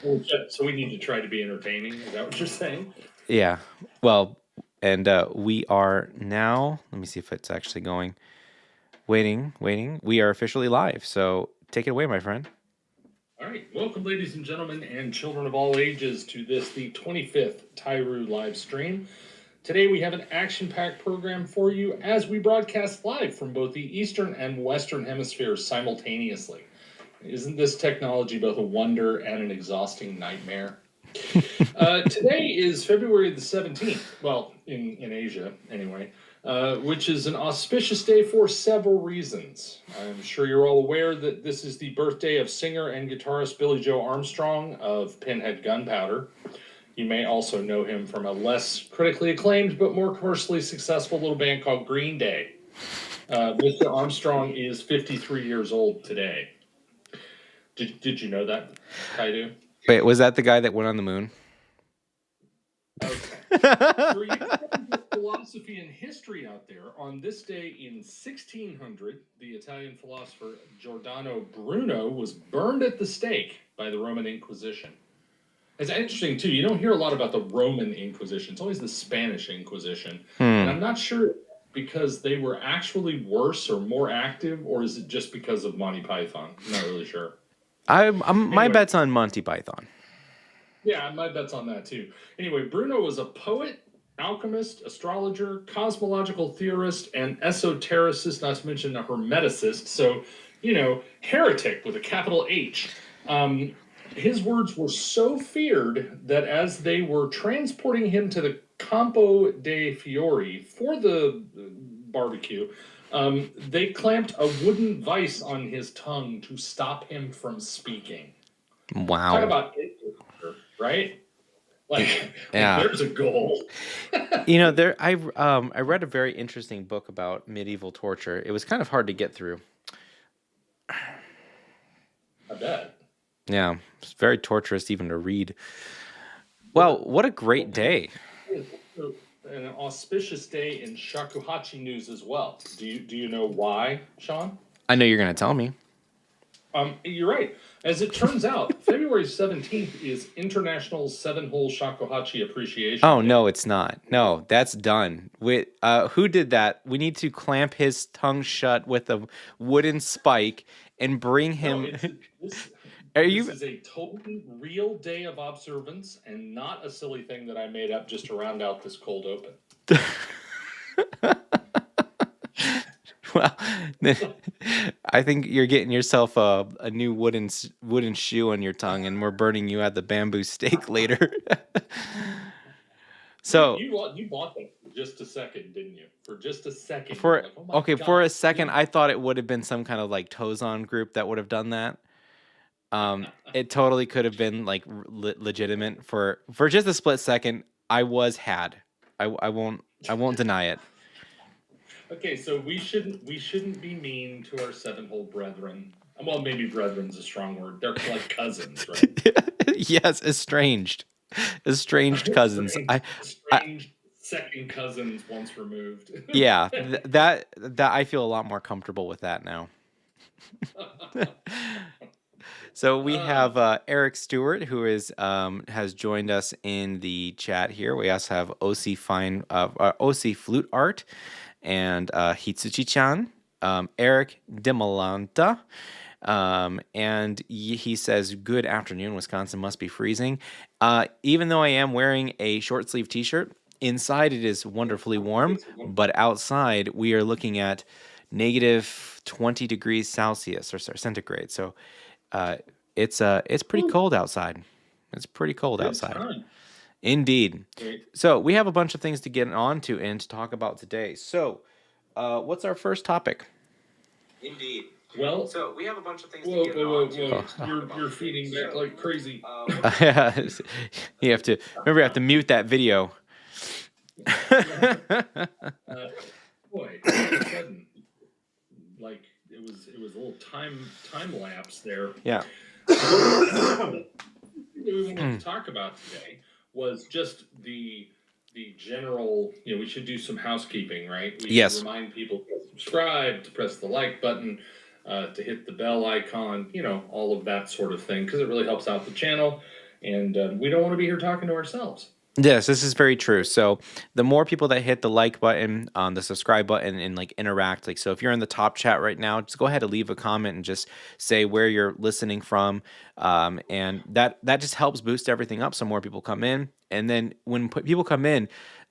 Well, so we need to try to be entertaining. Is that what you're saying? Yeah. Well, and we are now. Let me see if it's actually going. Waiting. We are officially live. So take it away, my friend. All right. Welcome, ladies and gentlemen, and children of all ages, to this, the 25th Tyru live stream. Today we have an action-packed program for you as we broadcast live from both the Eastern and Western hemispheres simultaneously. Isn't this technology both a wonder and an exhausting nightmare? Today is February the 17th, well, in Asia anyway, which is an auspicious day for several reasons. I'm sure you're all aware that this is the birthday of singer and guitarist Billy Joe Armstrong of Pinhead Gunpowder. You may also know him from a less critically acclaimed but more commercially successful little band called Green Day. Mr. Armstrong is 53 years old today. Did you know that, Kaidu? Wait, was that the guy that went on the moon? Okay. For you philosophy and history out there, on this day in 1600, the Italian philosopher Giordano Bruno was burned at the stake by the Roman Inquisition. It's interesting, too. You don't hear a lot about the Roman Inquisition. It's always the Spanish Inquisition. And I'm not sure because they were actually worse or more active, or is it just because of Monty Python? I'm not really sure. My bet's on Monty Python. Yeah, my bet's on that, too. Anyway, Bruno was a poet, alchemist, astrologer, cosmological theorist, and esotericist, not to mention a hermeticist. So, heretic with a capital H. His words were so feared that as they were transporting him to the Campo dei Fiori for the barbecue, they clamped a wooden vice on his tongue to stop him from speaking. Wow. Talk about it, right? Like, there's a goal. I read a very interesting book about medieval torture. It was kind of hard to get through. I bet. Yeah, it's very torturous even to read. Well, what a great day. An auspicious day in Shakuhachi news as well. Do you know why, Sean? I know you're going to tell me. You're right. As it turns out, February 17th is International 7-Hole Shakuhachi Appreciation Oh, Day. no, it's not. No, that's done. Who did that? We need to clamp his tongue shut with a wooden spike and bring him... This is a totally real day of observance and not a silly thing that I made up just to round out this cold open. Well, I think you're getting yourself a new wooden shoe on your tongue, and we're burning you at the bamboo stake later. So you bought that for just a second, didn't you? For just a second. For like, oh okay, God, for a second, I thought it would have been some kind of like Tozon group that would have done that. It totally could have been like legitimate for just a split second. I won't deny it. Okay, so we shouldn't be mean to our 7-Hole brethren. Well, maybe brethren's a strong word. They're like cousins, right? Yes, estranged cousins. Estranged second cousins once removed. Yeah, that I feel a lot more comfortable with that now. So we have Eric Stewart, who has joined us in the chat here. We also have OC Flute Art and Hitsuchi-chan, Eric Demalanta. And he says, good afternoon, Wisconsin must be freezing. Even though I am wearing a short sleeve t-shirt, inside it is wonderfully warm, but outside we are looking at negative 20 degrees Celsius or centigrade. So it's pretty cold outside. It's pretty cold outside. Indeed. So we have a bunch of things to get on to and to talk about today. So what's our first topic? Indeed. Well, so we have a bunch of things to get on to. You're feeding back like crazy. You have to mute that video. Boy, all of a sudden, like it was a little time lapse there. Yeah. What we wanted to talk about today was just the general, we should do some housekeeping, right? We should remind people to subscribe, to press the like button, to hit the bell icon, all of that sort of thing, because it really helps out the channel. and we don't want to be here talking to ourselves. Yes, this is very true. So the more people that hit the like button, the subscribe button, and like interact, like so, if you're in the top chat right now, just go ahead and leave a comment and just say where you're listening from, and that just helps boost everything up so more people come in. And then when people come in,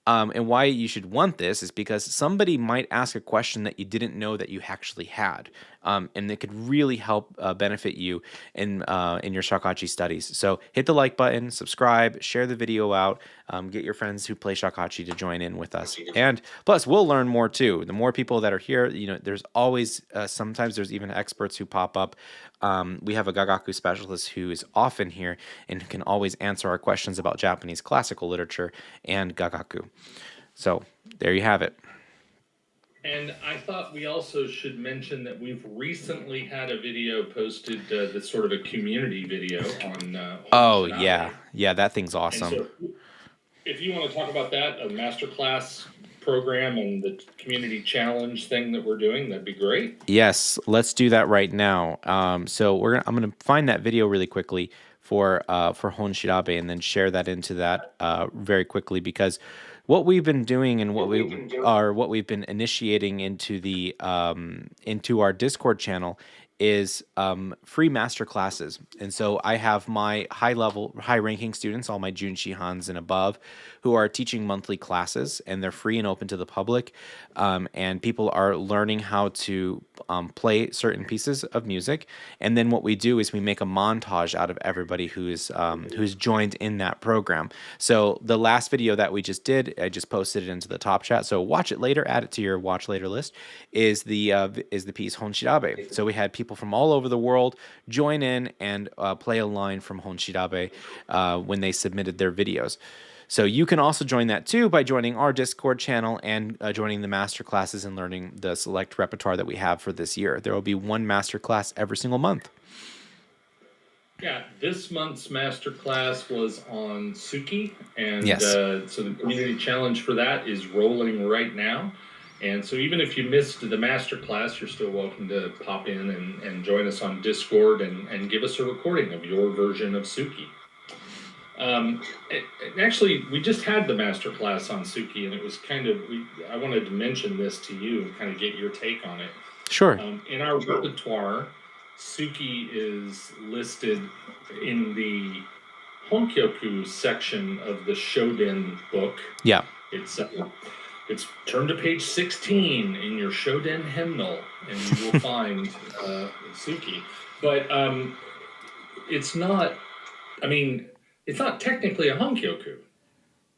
and why you should want this is because somebody might ask a question that you didn't know that you actually had, and it could really help benefit you in your shakuhachi studies. So hit the like button, subscribe, share the video out, get your friends who play shakuhachi to join in with us, and plus we'll learn more too. The more people that are here, there's always sometimes there's even experts who pop up. We have a gagaku specialist who is often here and can always answer our questions about Japanese classical literature and gagaku. So there you have it. And I thought we also should mention that we've recently had a video posted that's sort of a community video on Oh Shinabe. yeah, that thing's And awesome. so if you want to talk about that, a masterclass program and the community challenge thing that we're doing, that'd be great. Yes, let's do that right now. So I'm gonna find that video really quickly for Hon Shirabe and then share that into that very quickly, because what we've been doing and what we've been initiating into our Discord channel is free master classes. And so I have my high ranking students, all my Junshi Hans and above, who are teaching monthly classes, and they're free and open to the public. And people are learning how to play certain pieces of music. And then what we do is we make a montage out of everybody who's joined in that program. So the last video that we just did, I just posted it into the top chat. So watch it later, add it to your watch later list. Is the piece Hon Shirabe. So we had people from all over the world join in and play a line from Hon Shirabe when they submitted their videos. So you can also join that too by joining our Discord channel and joining the master classes and learning the select repertoire that we have for this year. There will be one master class every single month. Yeah, this month's master class was on Suki, and Yes. so the community challenge for that is rolling right now. And so even if you missed the master class, you're still welcome to pop in and join us on Discord and give us a recording of your version of Suki. Actually, we just had the master class on Suki, and it was kind of, I wanted to mention this to you and kind of get your take on it. Sure. In our repertoire, Suki is listed in the Honkyoku section of the Shoden book. Yeah. It's turn to page 16 in your Shoden hymnal, and you will find Suki. But it's not, I mean, it's not technically a Honkyoku,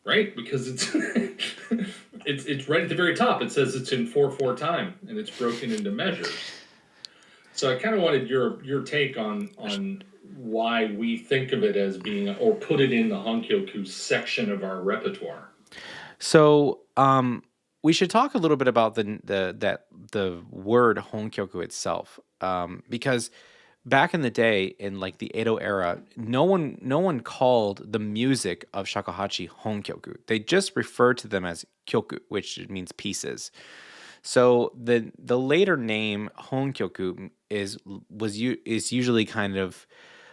right? Because it's it's right at the very top. It says it's in 4/4 time, and it's broken into measures. So I kind of wanted your take on why we think of it as being, or put it in the Honkyoku section of our repertoire. So we should talk a little bit about the word Honkyoku itself, because back in the day, in like the Edo era, no one called the music of shakuhachi Honkyoku. They just referred to them as kyoku, which means pieces. So the later name Honkyoku is usually kind of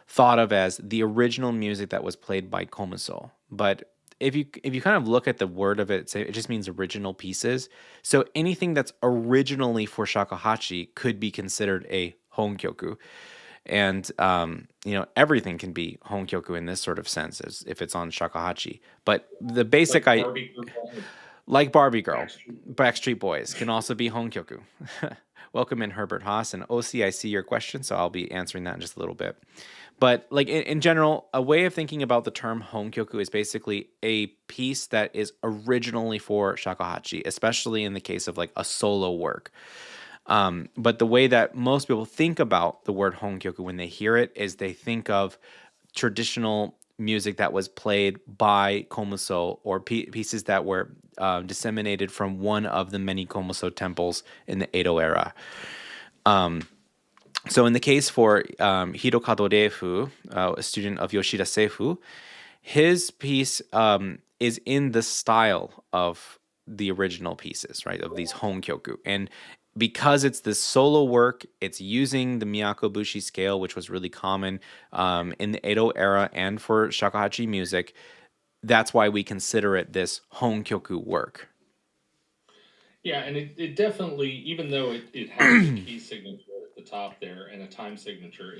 thought of as the original music that was played by komuso. But if you kind of look at the word of it, it just means original pieces. So anything that's originally for shakuhachi could be considered a honkyoku. And everything can be honkyoku in this sort of sense, as if it's on shakuhachi. But the basic like Barbie Girl, Backstreet Boys can also be honkyoku. Welcome in, Herbert Haas. And OC, I see your question, so I'll be answering that in just a little bit. But like in general, a way of thinking about the term honkyoku is basically a piece that is originally for shakuhachi, especially in the case of like a solo work. But the way that most people think about the word honkyoku when they hear it is they think of traditional music that was played by komuso, or pieces that were disseminated from one of the many komuso temples in the Edo era. So in the case for Hirokado Reifu, a student of Yoshida Seifu, his piece is in the style of the original pieces, right, of these honkyoku. And because it's this solo work, it's using the Miyako-bushi scale, which was really common in the Edo era and for shakuhachi music. That's why we consider it this honkyoku work. Yeah, and it definitely, even though it has a key signature at the top there and a time signature,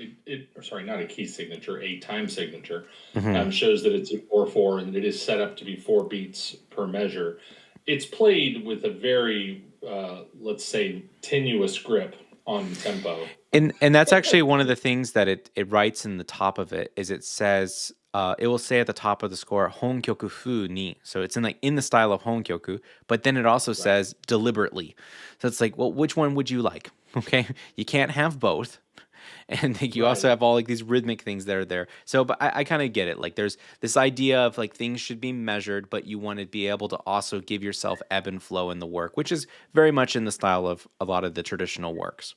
or sorry, not a key signature, a time signature, Hmm. shows that it's a 4/4 and it is set up to be 4 beats per measure. It's played with a very, let's say, tenuous grip on tempo. And that's actually one of the things that it writes in the top of it is it says it will say at the top of the score honkyoku fu ni. So it's in the style of honkyoku, but then it also Right, says deliberately. So it's like, well, which one would you like? Okay, you can't have both. And like, you also right. have all like these rhythmic things that are there. So, but I kind of get it. Like, there's this idea of like things should be measured, but you want to be able to also give yourself ebb and flow in the work, which is very much in the style of a lot of the traditional works.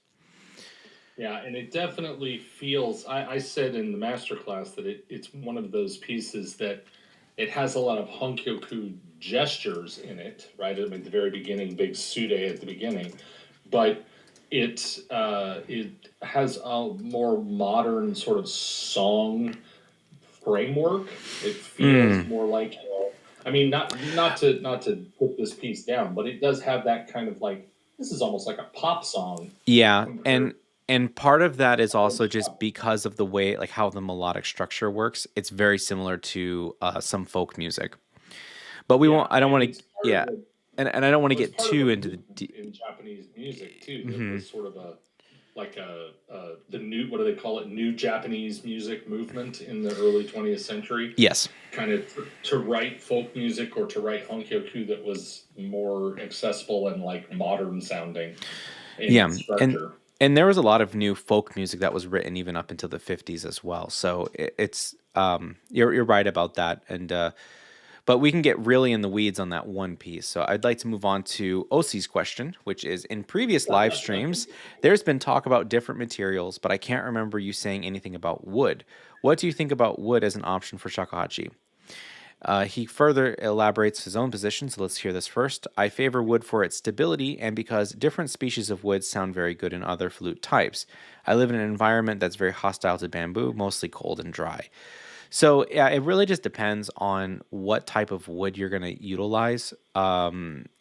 Yeah, and it definitely feels. I said in the master class that it's one of those pieces that it has a lot of honkyoku gestures in it, right? I mean, at the very beginning, big sude at the beginning, but it has a more modern sort of song framework. It feels Mm, more like, I mean, not to put this piece down, but it does have that kind of like, this is almost like a pop song yeah, compared. and part of that is also just because of the way like how the melodic structure works. It's very similar to some folk music. But we won't. Yeah, I don't and want to. it's part of Yeah, the and I don't want to well, it's get part of a too into the. movement in Japanese music too. That Mhm. was sort of a like the new, what do they call it? New Japanese music movement in the early 20th century, Yes. kind of to write folk music or to write honkyoku that was more accessible and like modern sounding in Yeah, its and structure. and there was a lot of new folk music that was written even up until the 50s as well. So it's you're right about that. And but we can get really in the weeds on that one piece. So I'd like to move on to OC's question, which is in previous live streams, there's been talk about different materials, but I can't remember you saying anything about wood. What do you think about wood as an option for shakuhachi? He further elaborates his own position, so let's hear this first. I favor wood for its stability and because different species of wood sound very good in other flute types. I live in an environment that's very hostile to bamboo, mostly cold and dry. So, yeah, it really just depends on what type of wood you're going to utilize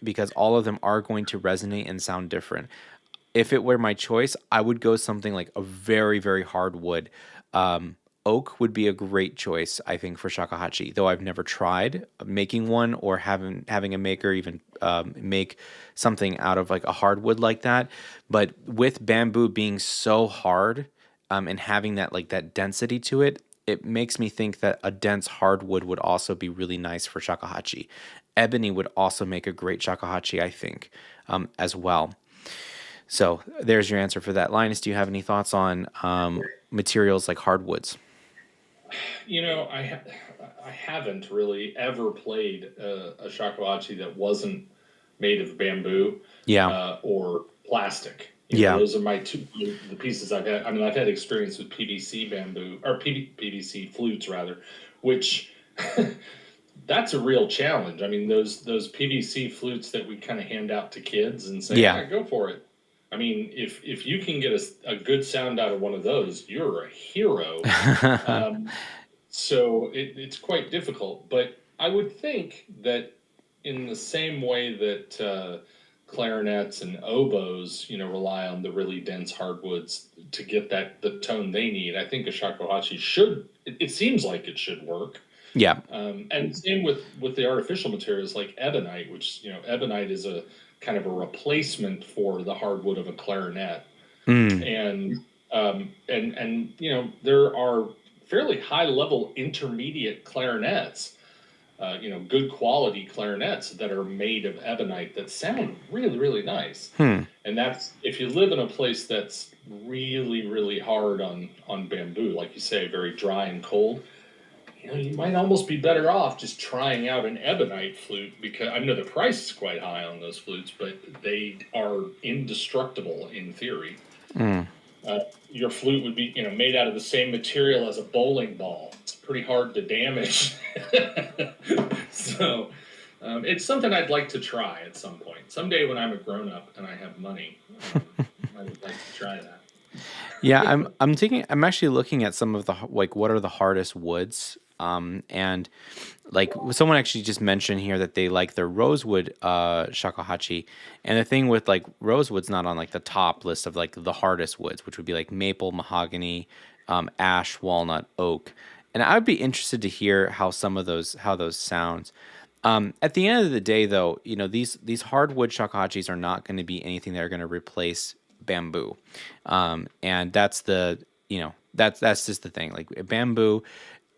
because all of them are going to resonate and sound different. If it were my choice, I would go something like a very, very hard wood. Um, Oak would be a great choice, I think, for shakuhachi. Though I've never tried making one or having a maker even make something out of like a hardwood like that. But with bamboo being so hard and having that like that density to it, it makes me think that a dense hardwood would also be really nice for shakuhachi. Ebony would also make a great shakuhachi, I think, as well. So there's your answer for that. Linus, do you have any thoughts on materials like hardwoods? You know, I haven't really ever played a shakuhachi that wasn't made of bamboo Yeah, or plastic. You know, yeah, those are my two the pieces I've had. I mean, I've had experience with PVC bamboo or PVC flutes rather, which that's a real challenge. I mean, those PVC flutes that we kind of hand out to kids and say, yeah. "Yeah, go for it." I mean, if you can get a good sound out of one of those, you're a hero. Um, so it's quite difficult, but I would think that in the same way that clarinets and oboes, you know, rely on the really dense hardwoods to get the tone they need, I think a shakuhachi should. It seems like it should work. Yeah. And same with the artificial materials like ebonite, which, you know, ebonite is a kind of a replacement for the hardwood of a clarinet. Mm, And you know, there are fairly high level intermediate clarinets, you know, good quality clarinets that are made of ebonite that sound really nice. hmm. And that's if you live in a place that's really hard on bamboo, like you say, very dry and cold. You know, you might almost be better off just trying out an ebonite flute, because I know the price is quite high on those flutes, but they are indestructible in theory. Mm. Your flute would be, you know, made out of the same material as a bowling ball. It's pretty hard to damage. So, It's something I'd like to try at some point. Someday when I'm a grown up and I have money, I would like to try that. Yeah, I'm actually looking at some of the like what are the hardest woods. And like someone actually just mentioned here that they like the rosewood shakuhachi, and the thing with like rosewood's not on like the top list of like the hardest woods, which would be like maple, mahogany, ash, walnut, oak. And I'd be interested to hear how those sounds. At the end of the day, though, you know these hardwood shakuhachis are not going to be anything that are going to replace bamboo, and that's the you know that's just the thing. Like bamboo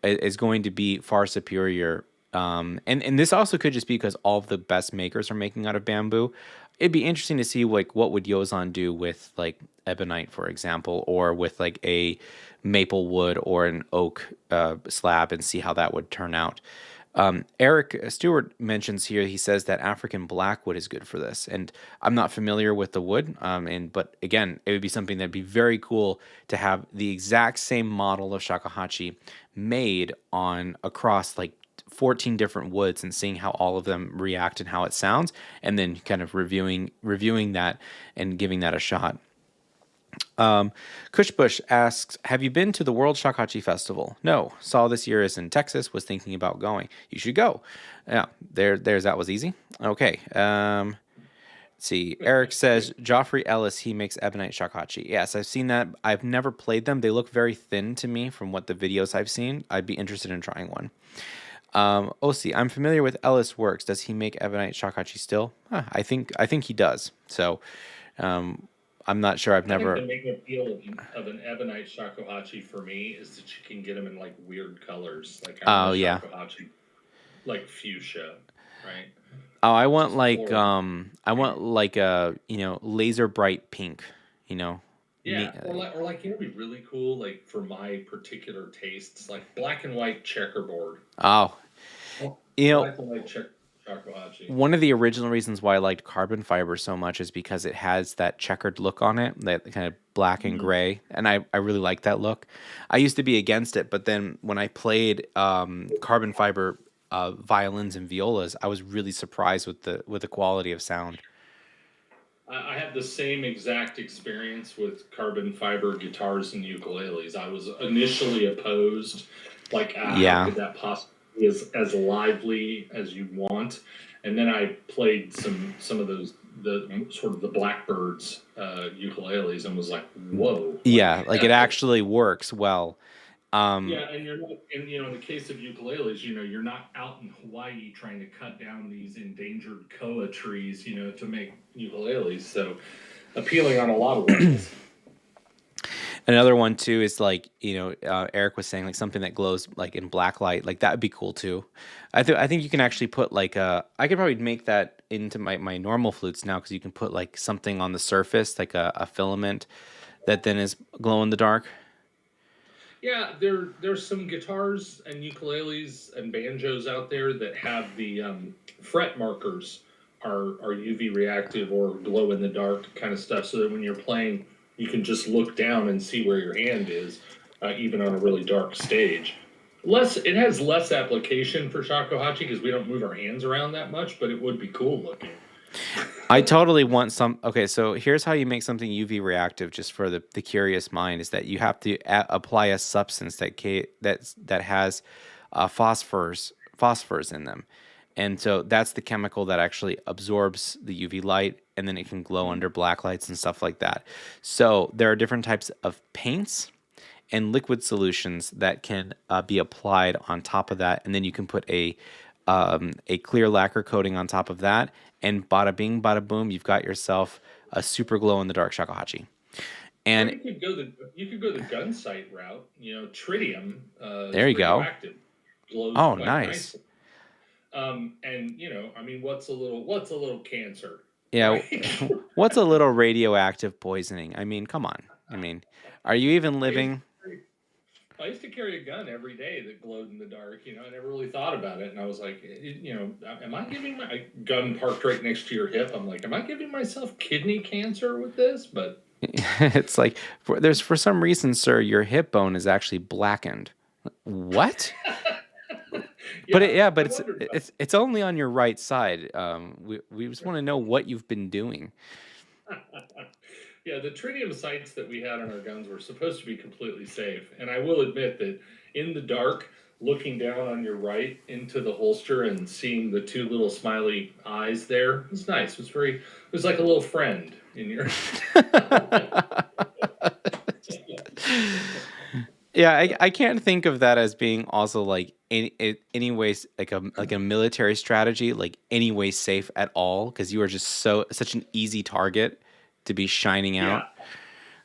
is going to be far superior. And this also could just be because all of the best makers are making out of bamboo. It'd be interesting to see like what would Yozan do with like ebonite, for example, or with like a maple wood or an oak slab, and see how that would turn out. Eric Stewart mentions here. He says that African blackwood is good for this, and I'm not familiar with the wood. But again, it would be something that'd be very cool to have the exact same model of shakuhachi made on across like 14 different woods, and seeing how all of them react and how it sounds, and then kind of reviewing that and giving that a shot. Cushbush asks, "Have you been to the World Shakuhachi Festival?" No. Saw this year is in Texas. Was thinking about going. You should go. Yeah, there's that was easy. Okay. Let's see. Eric says Joffrey Ellis. He makes ebonite shakuhachi. Yes, I've seen that. I've never played them. They look very thin to me from what the videos I've seen. I'd be interested in trying one. Osi, I'm familiar with Ellis Works. Does he make ebonite shakuhachi still? I think he does. So, I'm not sure. I've I think never. the main appeal of an ebonite shakuhachi for me is that you can get them in like weird colors. Like I want Oh a yeah. shakuhachi like fuchsia, right? Oh, I want Just like floral. a laser bright pink. You know, Yeah, ne- or like you know, be really cool. Like for my particular tastes, like black and white checkerboard. oh, Oh, you know, black and white shakuhachi. one of the original reasons why I liked carbon fiber so much is because it has that checkered look on it, that kind of black and Mm. gray, and I really like that look. I used to be against it, but then when I played carbon fiber violins and violas, I was really surprised with the quality of sound. I had the same exact experience with carbon fiber guitars and ukuleles. I was initially opposed, like, how Yeah, could that possibly be as lively as you want? And then I played some of those the sort of the Blackbirds ukuleles and was like, whoa, yeah, like like it actually works well. Um, yeah, and you're not, and in the case of ukuleles, you're not out in Hawaii trying to cut down these endangered koa trees, to make ukuleles. So appealing on a lot of levels. Another one too is like Eric was saying like something that glows like in black light, like that would be cool too. I think you can actually put like I could probably make that into my normal flutes now, because you can put like something on the surface like a filament that then is glow in the dark. Yeah, there's some guitars and ukuleles and banjos out there that have the fret markers are UV reactive or glow in the dark kind of stuff, so that when you're playing, you can just look down and see where your hand is, even on a really dark stage. It has less application for shakuhachi because we don't move our hands around that much, but it would be cool looking. I totally want some. Okay, so here's how you make something UV reactive, just for the curious mind, is that you have to apply a substance that has phosphors in them, and so that's the chemical that actually absorbs the UV light, and then it can glow Mm. under black lights and stuff like that. So there are different types of paints and liquid solutions that can be applied on top of that, and then you can put a clear lacquer coating on top of that, and bada bing, bada boom, you've got yourself a super glow in the dark shakuhachi. Or And you could go the gunsight route. Tritium there is you go. radioactive, glows Oh, quite nice. nicely. And I mean, what's a little cancer, Yeah. right? What's a little radioactive poisoning? I mean, come on. I mean, are you even I used living? to carry, I used to carry a gun every day that glowed in the dark. I never really thought about it, and I was like, am I giving my gun parked right next to your hip? I'm like, am I giving myself kidney cancer with this? But It's like for some reason, sir, your hip bone is actually blackened. What? But Yeah, but I wondered about. it's only on your right side. We just want to know what you've been doing. Yeah, the tritium sights that we had on our guns were supposed to be completely safe, and I will admit that in the dark, looking down on your right into the holster and seeing the two little smiley eyes there was nice. It was very. It was like a little friend in your. Yeah, I can't think of that as being also like any ways like a military strategy, like any way safe at all, because you are just such an easy target to be shining Yeah, out.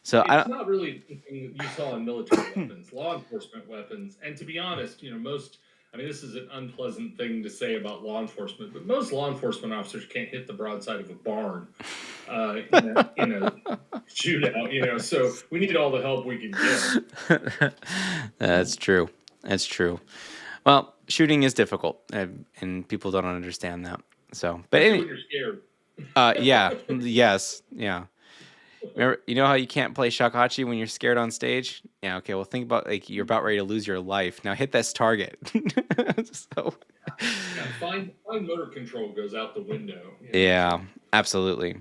So I it's not really anything you saw in military weapons, law enforcement weapons, and to be honest, most. I mean, this is an unpleasant thing to say about law enforcement, but most law enforcement officers can't hit the broadside of a barn in a shootout. So we need all the help we can get. That's true. That's true. Well, shooting is difficult, and people don't understand that. So, but Especially when you're scared. yeah, yes, yeah. Remember, you know how you can't play shakuhachi when you're scared on stage? Yeah, okay. Well, think about like you're about ready to lose your life. Now hit this target. So, Yeah, fine motor control goes out the window. yeah, absolutely.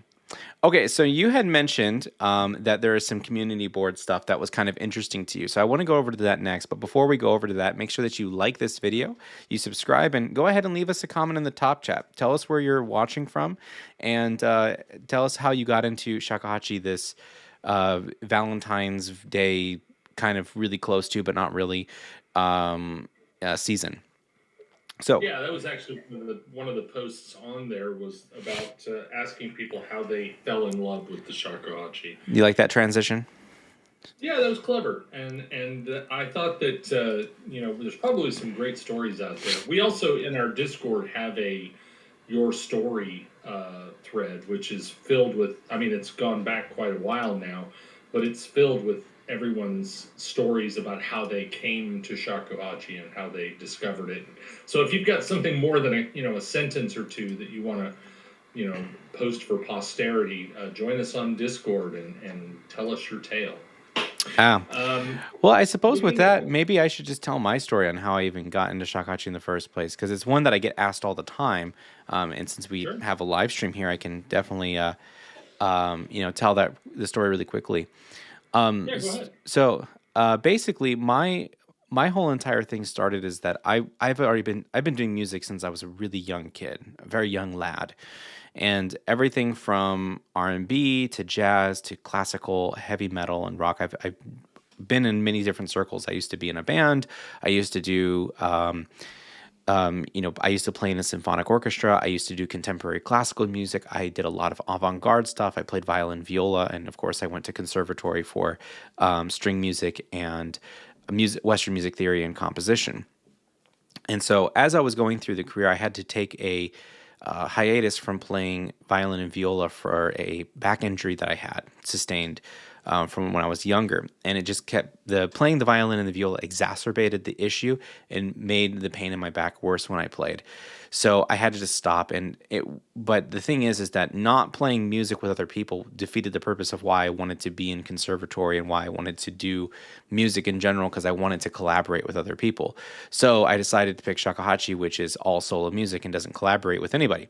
Okay, so you had mentioned that there is some community board stuff that was kind of interesting to you. So I want to go over to that next. But before we go over to that, make sure that you like this video, you subscribe, and go ahead and leave us a comment in the top chat. Tell us where you're watching from, and tell us how you got into shakuhachi this Valentine's Day, kind of really close to, but not really, season. So Yeah, that was actually one of the posts on there was about asking people how they fell in love with the shakuhachi. you like that transition? Yeah, that was clever, and I thought that there's probably some great stories out there. We also in our Discord have a your story thread, which is filled with. I mean, it's gone back quite a while now, but it's filled with everyone's stories about how they came to shakuhachi and how they discovered it. So if you've got something more than a sentence or two that you want to post for posterity, join us on Discord and tell us your tale. Ah. Um, Well, I suppose with moving that, on. maybe I should just tell my story on how I even got into shakuhachi in the first place, because it's one that I get asked all the time. And since we Sure. have a live stream here, I can definitely, tell the story really quickly. Yeah, go ahead. So basically, my whole entire thing started is that I've been doing music since I was a really young kid, a very young lad, and everything from R&B to jazz to classical, heavy metal, and rock. I've been in many different circles. I used to be in a band. I used to do I used to play in a symphonic orchestra. I used to do contemporary classical music. I did a lot of avant-garde stuff. I played violin, viola, and of course, I went to conservatory for string music and Western music theory and composition. And so, as I was going through the career, I had to take a hiatus from playing violin and viola for a back injury that I had sustained from when I was younger, and it just kept playing the violin and the viola exacerbated the issue and made the pain in my back worse when I played. So I had to just stop. But the thing is that not playing music with other people defeated the purpose of why I wanted to be in conservatory and why I wanted to do music in general, because I wanted to collaborate with other people. So I decided to pick shakuhachi, which is all solo music and doesn't collaborate with anybody.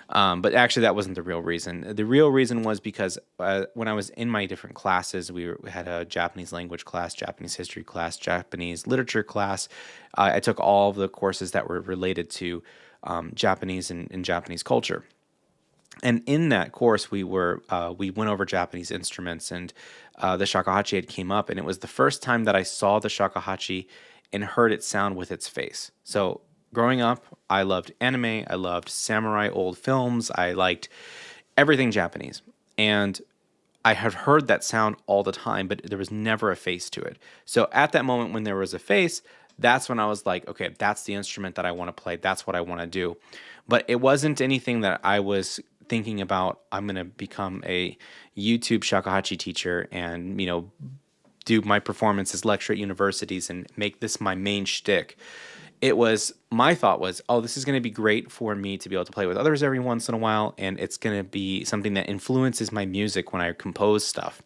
But actually, that wasn't the real reason. The real reason was because when I was in my different classes, we had a Japanese language class, Japanese history class, Japanese literature class. I took all of the courses that were related to Japanese and Japanese culture. And in that course, we went over Japanese instruments, and the shakuhachi had came up, and it was the first time that I saw the shakuhachi and heard it sound with its face. So growing up, I loved anime, I loved samurai old films, I liked everything Japanese, and I had heard that sound all the time, but there was never a face to it. So at that moment when there was a face, that's when I was like, okay, that's the instrument that I want to play. That's what I want to do. But it wasn't anything that I was thinking about. I'm going to become a YouTube shakuhachi teacher and, do my performances, lecture at universities, and make this my main shtick. My thought was, oh, this is going to be great for me to be able to play with others every once in a while, and it's going to be something that influences my music when I compose stuff.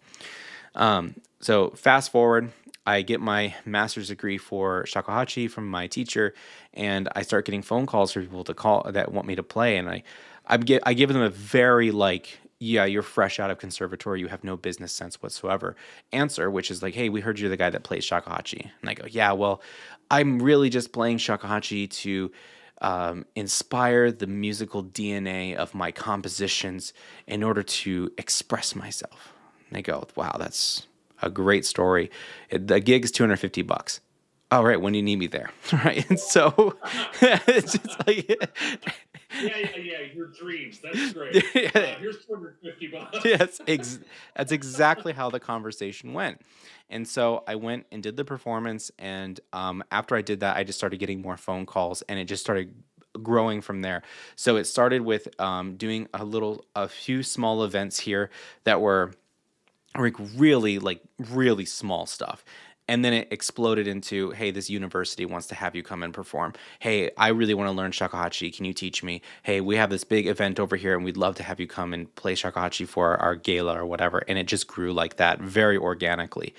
So fast forward, I get my master's degree for shakuhachi from my teacher, and I start getting phone calls for people to call that want me to play, and I give them a very like, yeah, you're fresh out of conservatory, you have no business sense whatsoever answer, which is like, hey, we heard you're the guy that plays shakuhachi, and I go, yeah, well, I'm really just playing shakuhachi to inspire the musical DNA of my compositions in order to express myself. And they go, wow, that's a great story. The gig is $250. All right, when do you need me there? Right. And so it's just like, Yeah. Your dreams. That's great. Here's 250 bucks. that's exactly how the conversation went. And so I went and did the performance. And after I did that, I just started getting more phone calls, and it just started growing from there. So it started with doing a few small events here that were like really small stuff. And then it exploded into, hey, this university wants to have you come and perform. Hey, I really want to learn shakuhachi. Can you teach me? Hey, we have this big event over here, and we'd love to have you come and play shakuhachi for our gala or whatever. And it just grew like that very organically.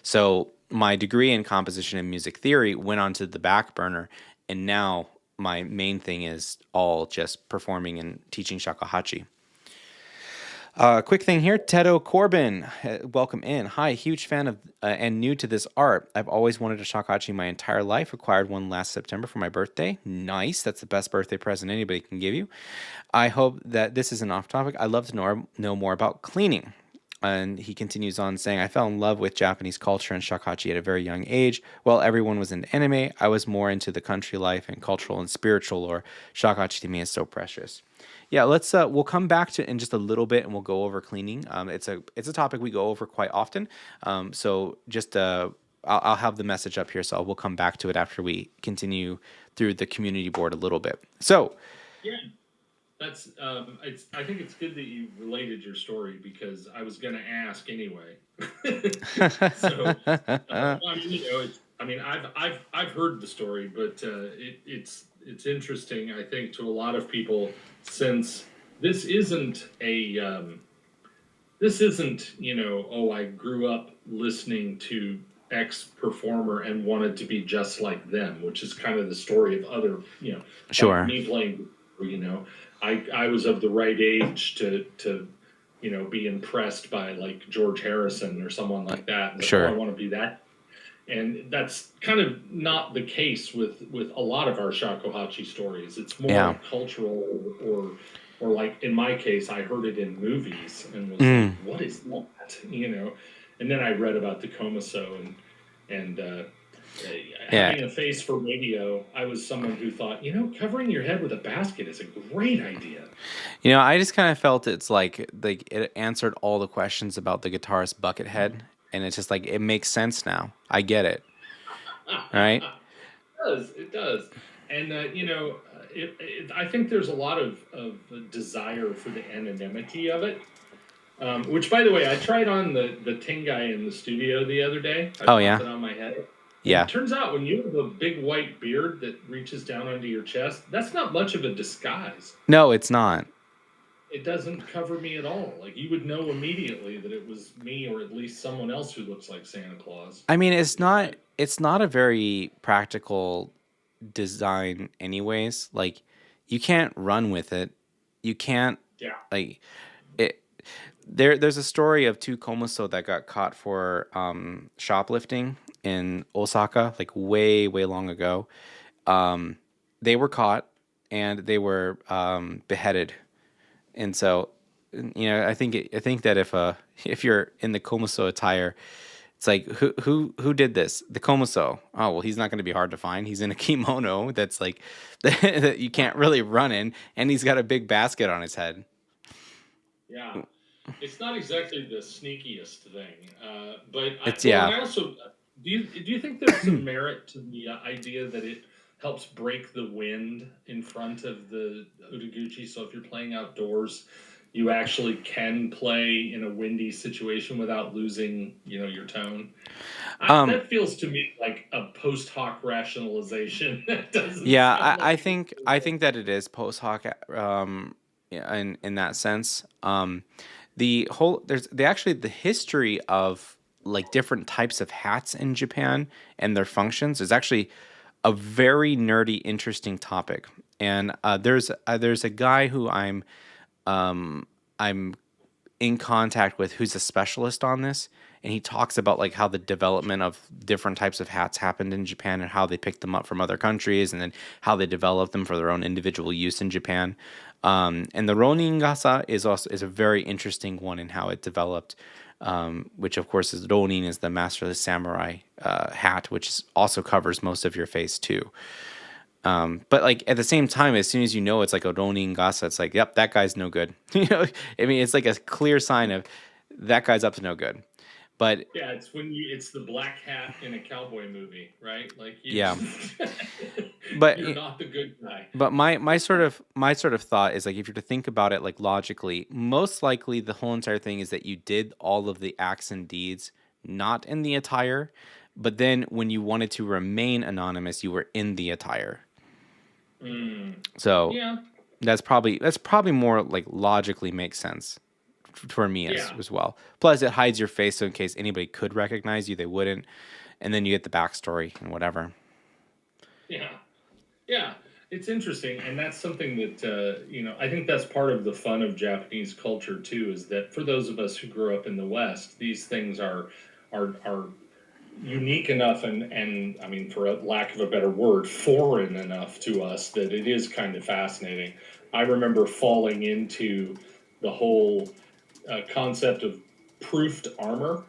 So my degree in composition and music theory went onto the back burner, and now my main thing is all just performing and teaching shakuhachi. Quick thing here, Tedo Corbin, welcome in. Hi, huge fan of and new to this art. I've always wanted a shakuhachi my entire life. Acquired one last September for my birthday. Nice, that's the best birthday present anybody can give you. I hope that this isn't off topic. I'd love to know more about cleaning. And he continues on saying, I fell in love with Japanese culture and shakuhachi at a very young age. While everyone was into anime, I was more into the country life and cultural and spiritual lore. Shakuhachi to me is so precious. Yeah, we'll come back to it in just a little bit, and we'll go over cleaning. It's a topic we go over quite often. So just I'll have the message up here, so we'll come back to it after we continue through the community board a little bit. So Yeah. That's I think it's good that you related your story, because I was going to ask anyway. So I mean, I've heard the story, but it's interesting, I think, to a lot of people, since this isn't oh, I grew up listening to X performer and wanted to be just like them, which is kind of the story of other, sure. like me playing, I was of the right age to be impressed by like George Harrison or someone like that. Sure. I want to be that. And that's kind of not the case with a lot of our shakuhachi stories. It's more like cultural, or like in my case, I heard it in movies and was like, what is that? And then I read about the Komaso and having a face for radio. I was someone who thought, covering your head with a basket is a great idea. I just kind of felt it's like it answered all the questions about the guitarist Buckethead, and it's just like, it makes sense now. I get it. Right? It does. And I think there's a lot of desire for the anonymity of it. Which, by the way, I tried on the Tengai in the studio the other day. I popped it on my head. Yeah. It turns out when you have a big white beard that reaches down onto your chest, that's not much of a disguise. No, it's not. It doesn't cover me at all. Like, you would know immediately that it was me, or at least someone else who looks like Santa Claus. I mean, it's not a very practical design anyways. Like, you can't run with it. You can't like it. There's a story of two komaso that got caught for shoplifting in Osaka, like way long ago. They were caught and they were beheaded. And so, I think that if you're in the komaso attire, it's like, who did this? The komaso. Oh, well, he's not going to be hard to find. He's in a kimono that's like that you can't really run in, and he's got a big basket on his head. Yeah, it's not exactly the sneakiest thing, but I also do you think there's some merit to the idea that it helps break the wind in front of the utaguchi? So if you're playing outdoors, you actually can play in a windy situation without losing, your tone. That feels to me like a post hoc rationalization. I think that it is post hoc, in that sense. The history of like different types of hats in Japan and their functions is actually a very nerdy, interesting topic. And there's a guy who I'm in contact with who's a specialist on this, and he talks about like how the development of different types of hats happened in Japan and how they picked them up from other countries and then how they developed them for their own individual use in Japan. And the Ronin Gasa is a very interesting one in how it developed, which of course is Ronin is the master of the samurai hat, which also covers most of your face too. But like at the same time, as soon as you know it's like a Ronin Gasa, it's like, yep, that guy's no good. I mean, it's like a clear sign of that guy's up to no good. But yeah, it's the black hat in a cowboy movie, right? Like yeah, but you're not the good guy. But my sort of thought is like if you're to think about it like logically, most likely the whole entire thing is that you did all of the acts and deeds not in the attire, but then when you wanted to remain anonymous, you were in the attire. So Yeah. that's probably more like logically makes sense for me as well. Plus, it hides your face, so in case anybody could recognize you, they wouldn't. And then you get the backstory and whatever. Yeah, it's interesting, and that's something that I think that's part of the fun of Japanese culture too. Is that for those of us who grew up in the West, these things are unique enough, and I mean, for a lack of a better word, foreign enough to us that it is kind of fascinating. I remember falling into the whole concept of proofed armor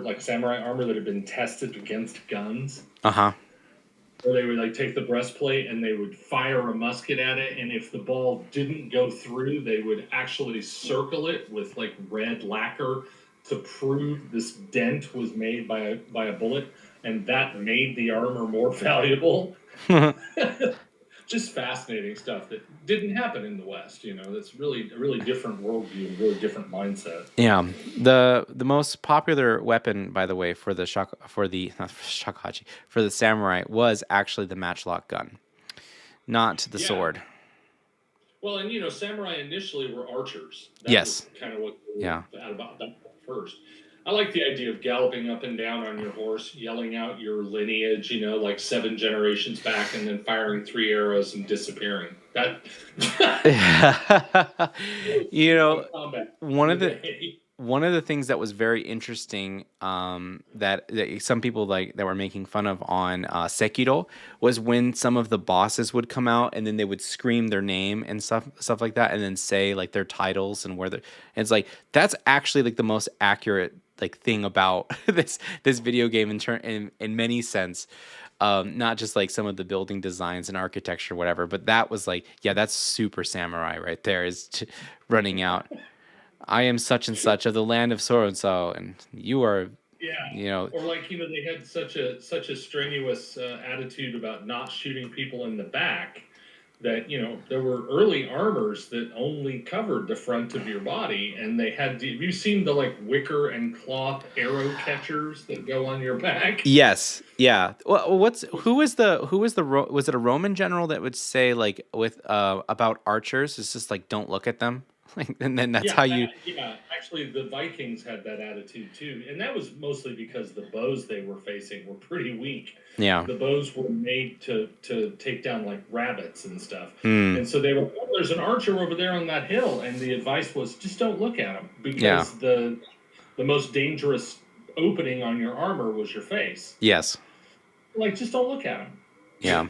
like samurai armor that had been tested against guns. Where they would like take the breastplate and they would fire a musket at it, and if the ball didn't go through, they would actually circle it with like red lacquer to prove this dent was made by a bullet, and that made the armor more valuable. Just fascinating stuff that didn't happen in the West. That's really a really different worldview, a really different mindset. Yeah, the most popular weapon, by the way, for the shakuhachi for the samurai was actually the matchlock gun, not the sword. Well, and samurai initially were archers. That yes, was kind of what they were about that first. I like the idea of galloping up and down on your horse, yelling out your lineage, like 7 generations back, and then firing 3 arrows and disappearing. That, one of the things that was very interesting that some people like that were making fun of on Sekiro was when some of the bosses would come out and then they would scream their name and stuff like that, and then say like their titles and where they're. And it's like that's actually like the most accurate like thing about this video game in many sense. Not just like some of the building designs and architecture, whatever, but that was like, yeah, that's super samurai right there is running out. I am such and such of the land of so and so, and you are, or like they had such a strenuous attitude about not shooting people in the back that there were early armors that only covered the front of your body, and they had have you seen the like wicker and cloth arrow catchers that go on your back? Yes, yeah. Well, was it a Roman general that would say like with about archers? It's just like don't look at them, and then that's how you. Actually, the Vikings had that attitude too, and that was mostly because the bows they were facing were pretty weak. Yeah, the bows were made to take down like rabbits and stuff, and so they were. Oh, there's an archer over there on that hill, and the advice was just don't look at him because the most dangerous opening on your armor was your face. Yes, like just don't look at him. Yeah,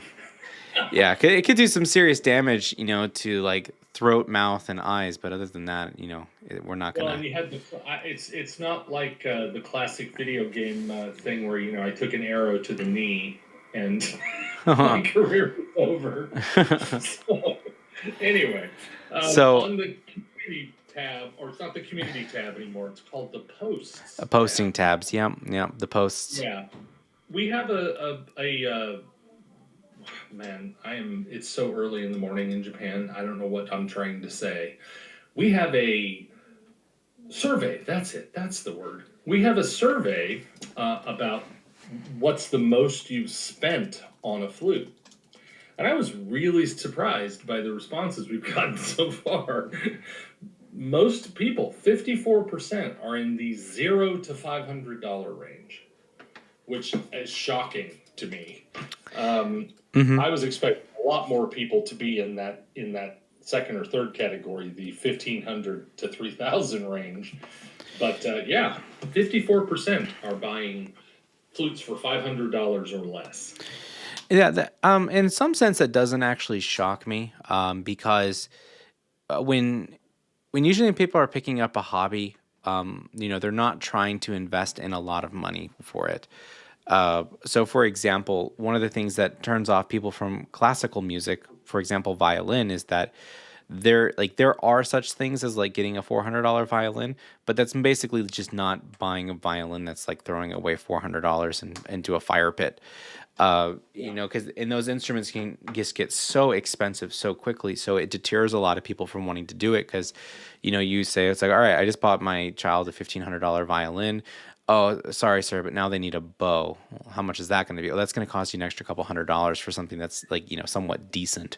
yeah, it could do some serious damage, to like throat, mouth, and eyes. But other than that, we're not gonna. Well, and you had it's not like the classic video game thing where I took an arrow to the knee and my career was over. So, anyway, on the community tab, or it's not the community tab anymore. It's called the posts. Posting tabs. Yeah, the posts. Yeah, we have a man, it's so early in the morning in Japan. I don't know what I'm trying to say. We have a survey. That's it. That's the word. We have a survey about what's the most you've spent on a flute. And I was really surprised by the responses we've gotten so far. most people, 54%, are in the $0 to $500 range, which is shocking to me. Hmm. I was expecting a lot more people to be in that second or third category, the 1,500 to 3,000 range. But yeah, 54% are buying flutes for $500 or less. Yeah, in some sense, that doesn't actually shock me, because when usually people are picking up a hobby, they're not trying to invest in a lot of money for it. So, for example, one of the things that turns off people from classical music, for example, violin, is that there are such things as like getting a $400 violin, but that's basically just not buying a violin. That's like throwing away $400 into a fire pit. Yeah. Because in those instruments can just get so expensive so quickly, so it deters a lot of people from wanting to do it. Because, you say it's like, all right, I just bought my child a $1,500 violin. Oh, sorry, sir, but now they need a bow. Well, how much is that going to be? Well, that's going to cost you an extra couple $100 for something that's like, somewhat decent.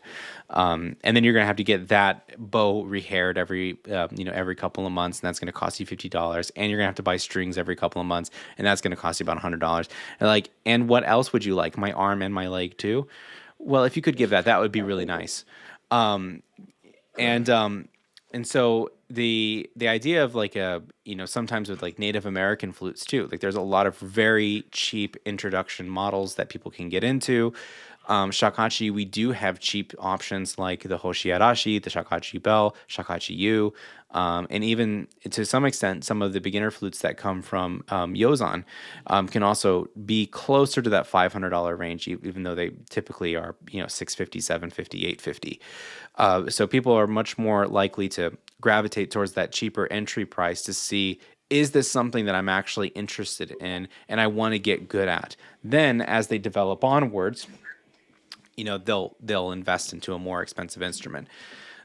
And then you're going to have to get that bow rehaired every couple of months, and that's going to cost you $50. And you're going to have to buy strings every couple of months, and that's going to cost you about $100. And what else would you like? My arm and my leg too? Well, if you could give that, that would be really nice. Um, and um, and so the idea of like sometimes with like Native American flutes too, like there's a lot of very cheap introduction models that people can get into. Shakuhachi, we do have cheap options like the Hoshiarashi, the Shakuhachi Bell, Shakuhachi U, and even to some extent, some of the beginner flutes that come from Yozan can also be closer to that $500 range, even though they typically are 650, 750, 850. So people are much more likely to gravitate towards that cheaper entry price to see, is this something that I'm actually interested in and I want to get good at? Then as they develop onwards, they'll invest into a more expensive instrument.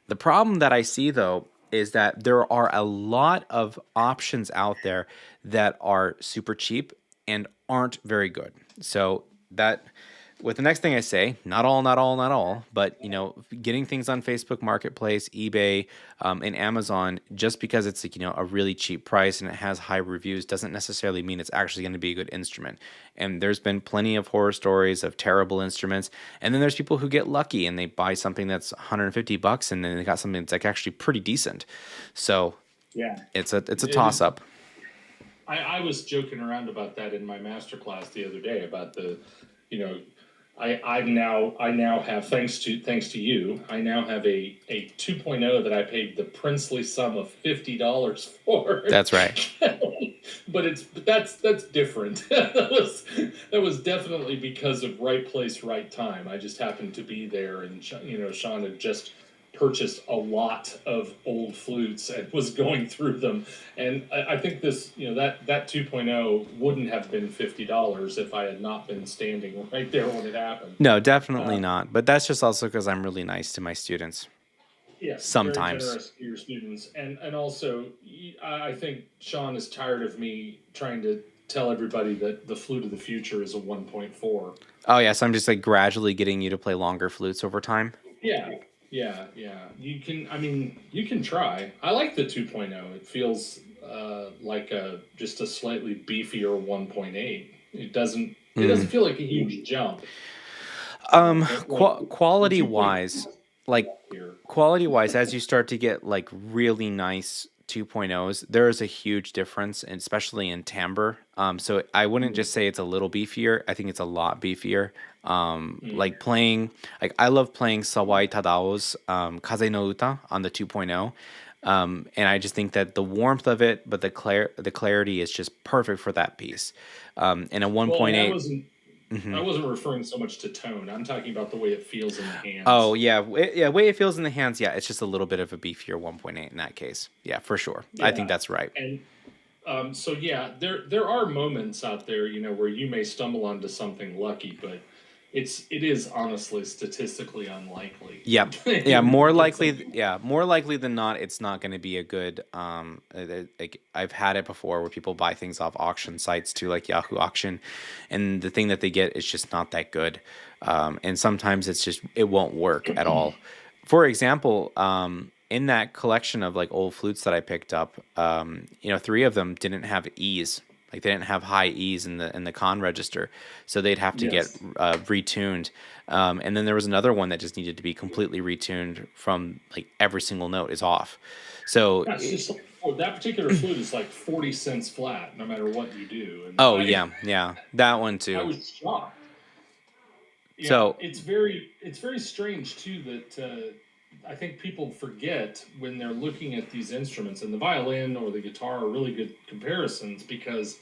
The problem that I see though is that there are a lot of options out there that are super cheap and aren't very good. So that with the next thing I say, not all, not all, not all, but getting things on Facebook Marketplace, eBay, and Amazon, just because it's like, a really cheap price and it has high reviews, doesn't necessarily mean it's actually going to be a good instrument. And there's been plenty of horror stories of terrible instruments, and then there's people who get lucky and they buy something that's $150 and then they got something that's like actually pretty decent. So Yeah. it's a toss up. I was joking around about that in my master class the other day about the, you know, I now have, thanks to you, I now have a 2.0 that I paid the princely sum of $50 for. That's right. But that's different. That was definitely because of right place, right time. I just happened to be there, and Sean had just purchased a lot of old flutes and was going through them. And I think this, that 2.0 wouldn't have been $50 if I had not been standing right there when it happened. No, definitely Uh, not. But that's just also because I'm really nice to my students. yes, very Sometimes. generous to your students, and also I think Sean is tired of me trying to tell everybody that the flute of the future is a 1.4. Oh, yes, I'm just like gradually getting you to play longer flutes over time. Yeah, yeah. You can try. I like the 2.0. It feels like just a slightly beefier 1.8. It doesn't feel like a huge jump. The Quality 2.0 wise, like here. quality wise, as you start to get like really nice 2.0s, there is a huge difference, and especially in timbre. So I wouldn't just say it's a little beefier. I think it's a lot beefier. Mm. Like I love playing Sawai Tadao's Kaze no Uta on the 2.0. And I just think that the warmth of it, but the clarity is just perfect for that piece. And a Well, and I 1.8. wasn't I wasn't referring so much to tone. I'm talking about the way it feels in the Oh hands. yeah, yeah. Way it feels in the hands, yeah, it's just a little bit of a beefier 1.8 in that case. Yeah, for sure. I think Yeah, that's right. and so yeah, there are moments out there, where you may stumble onto something lucky, but it is honestly statistically unlikely Yeah, that yeah. you're gonna More get likely, something. yeah, more likely than not, it's not going to be a good. Like I've had it before where people buy things off auction sites too, like Yahoo Auction, and the thing that they get is just not that good. And sometimes it won't work at all. For example, in that collection of like old flutes that I picked up, you know, 3 of them didn't have E's. Like they didn't have high E's in the con register, so they'd have to get Yes. retuned. And then there was another one that just needed to be completely retuned from like every single note is off. So, That's just like, oh, that particular flute is like 40 cents flat, no matter what you do. And oh yeah, yeah, that one I too. was shocked. Yeah, So it's very strange too that I think people forget when they're looking at these instruments, and the violin or the guitar are really good comparisons because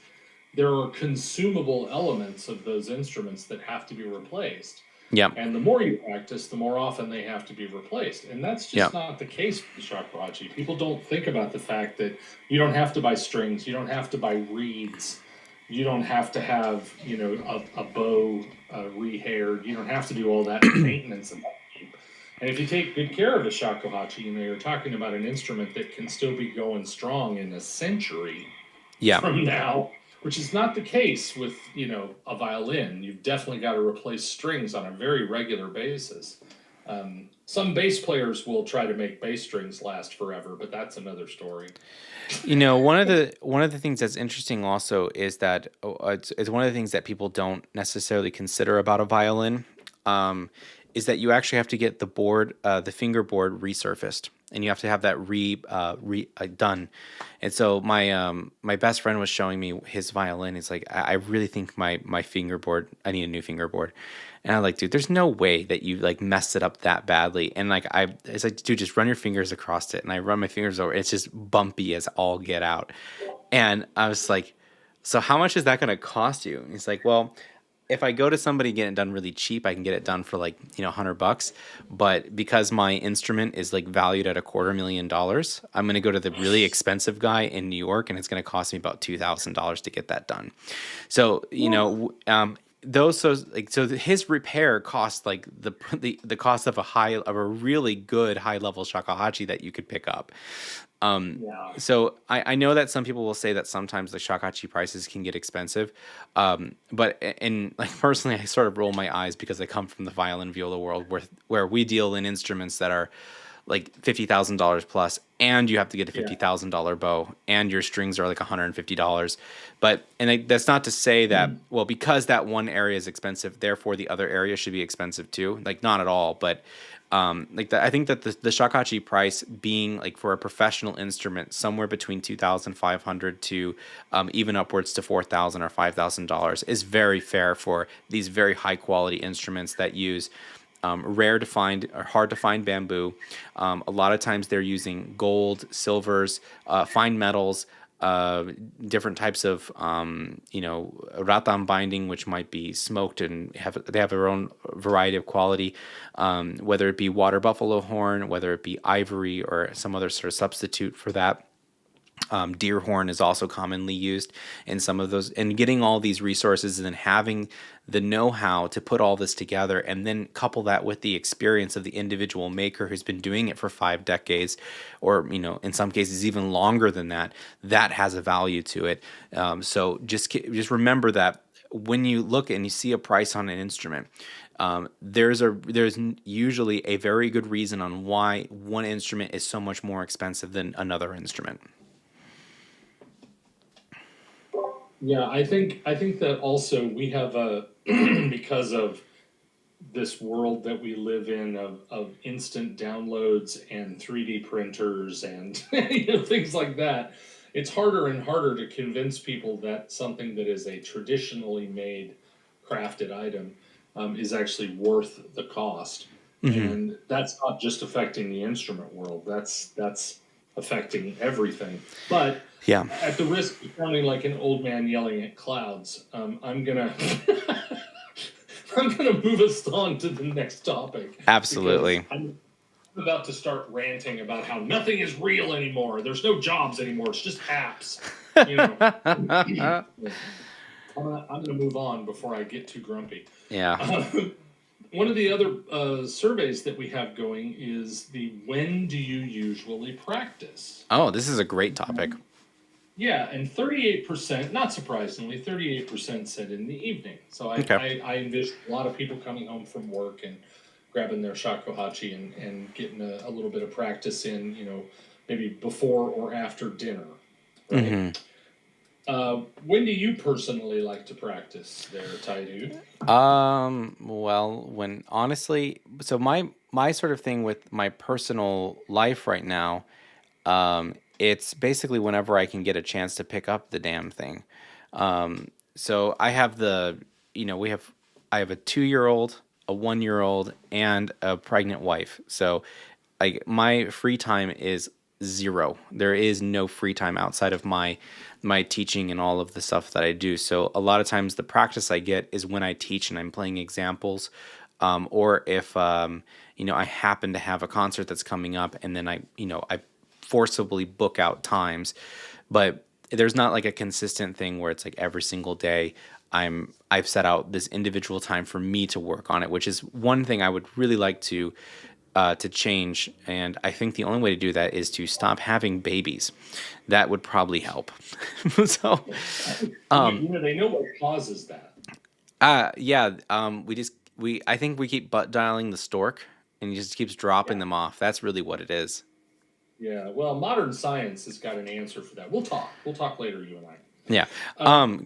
there are consumable elements of those instruments that have to be replaced. yeah, And the more you practice, the more often they have to be replaced. And that's yeah, just not the case with the shakuhachi. People don't think about the fact that you don't have to buy strings, you don't have to buy reeds, you don't have to have, a bow rehaired. You don't have to do all that maintenance and upkeep. And if you take good care of a shakuhachi, you're talking about an instrument that can still be going strong in a century yeah. from now, which is not the case with, a violin. You've definitely got to replace strings on a very regular basis. Some bass players will try to make bass strings last forever, but that's another story. You know, one of the things that's interesting also is that it's one of the things that people don't necessarily consider about a violin, is that you actually have to get the fingerboard resurfaced, and you have to have that done. And so my best friend was showing me his violin. He's like, I really think my fingerboard, I need a new fingerboard. And I'm like, dude, there's no way that you like messed it up that badly. And like it's like, dude, just run your fingers across it. And I run my fingers over. It's just bumpy as all get out. And I was like, so how much is that going to cost you? And he's like, well, if I go to somebody and get it done really cheap, I can get it done for like, $100. But because my instrument is like valued at $250,000, I'm going to go to the really expensive guy in New York, and it's going to cost me about $2,000 to get that done. So, his repair cost like the cost of a really good high level shakuhachi that you could pick up. Yeah. So I know that some people will say that sometimes the shakuhachi prices can get expensive, but and like personally, I sort of roll my eyes because I come from the violin viola world where we deal in instruments that are like $50,000 plus, and you have to get a Yeah. $50,000 bow, and your strings are like $150. That's not to say that well, because that one area is expensive, therefore the other area should be expensive too. Like not at all, but I think that the shakuhachi price being like for a professional instrument somewhere between 2,500 to even upwards to 4,000 or $5,000 is very fair for these very high quality instruments that use rare to find or hard to find bamboo. A lot of times they're using gold, silvers, fine metals, different types of rattan binding, which might be smoked and they have their own variety of quality, whether it be water buffalo horn, whether it be ivory or some other sort of substitute for that. Deer horn is also commonly used in some of those, and getting all these resources and then having the know-how to put all this together and then couple that with the experience of the individual maker who's been doing it for 5 decades, or in some cases even longer than that, that has a value to it. So just remember that when you look and you see a price on an instrument, there's usually a very good reason on why one instrument is so much more expensive than another instrument. Yeah, I think that also we have a because of this world that we live in of instant downloads and 3D printers and things like that, it's harder and harder to convince people that something that is a traditionally made crafted item is actually worth the cost. Hmm. And that's not just affecting the instrument world. That's affecting everything. But Yeah, at the risk of sounding like an old man yelling at clouds, I'm gonna I'm gonna move us on to the next topic because absolutely. I'm about to start ranting about how nothing is real anymore. There's no jobs anymore. It's just apps. You know, I'm gonna move on before I get too grumpy. Yeah. One of the other surveys that we have going is the when do you usually practice? Oh, this is a great topic. Yeah, and 38%, not surprisingly, 38% said in the evening. So I, Okay. I, I envision a lot of people coming home from work and grabbing their shakuhachi and getting a little bit of practice in, maybe before or after dinner, right? Hmm. When do you personally like to practice there, Taidu? Well, when honestly, so my sort of thing with my personal life right now, it's basically whenever I can get a chance to pick up the damn thing. So I have we have, I have a 2 year old, a 1 year old, and a pregnant wife. So, like, my free time is zero. There is no free time outside of my teaching and all of the stuff that I do. So a lot of times the practice I get is when I teach and I'm playing examples, or if I happen to have a concert that's coming up, and then I forcibly book out times, but there's not like a consistent thing where it's like every single day I've set out this individual time for me to work on it, which is one thing I would really like to change. And I think the only way to do that is to stop having babies. That would probably help. So, They know what causes that. yeah, I think we keep butt dialing the stork, and he just keeps dropping Yeah. them off. That's really what it is. Yeah. Well, modern science has got an answer for that. We'll talk. We'll talk later, you and I. Yeah. Um,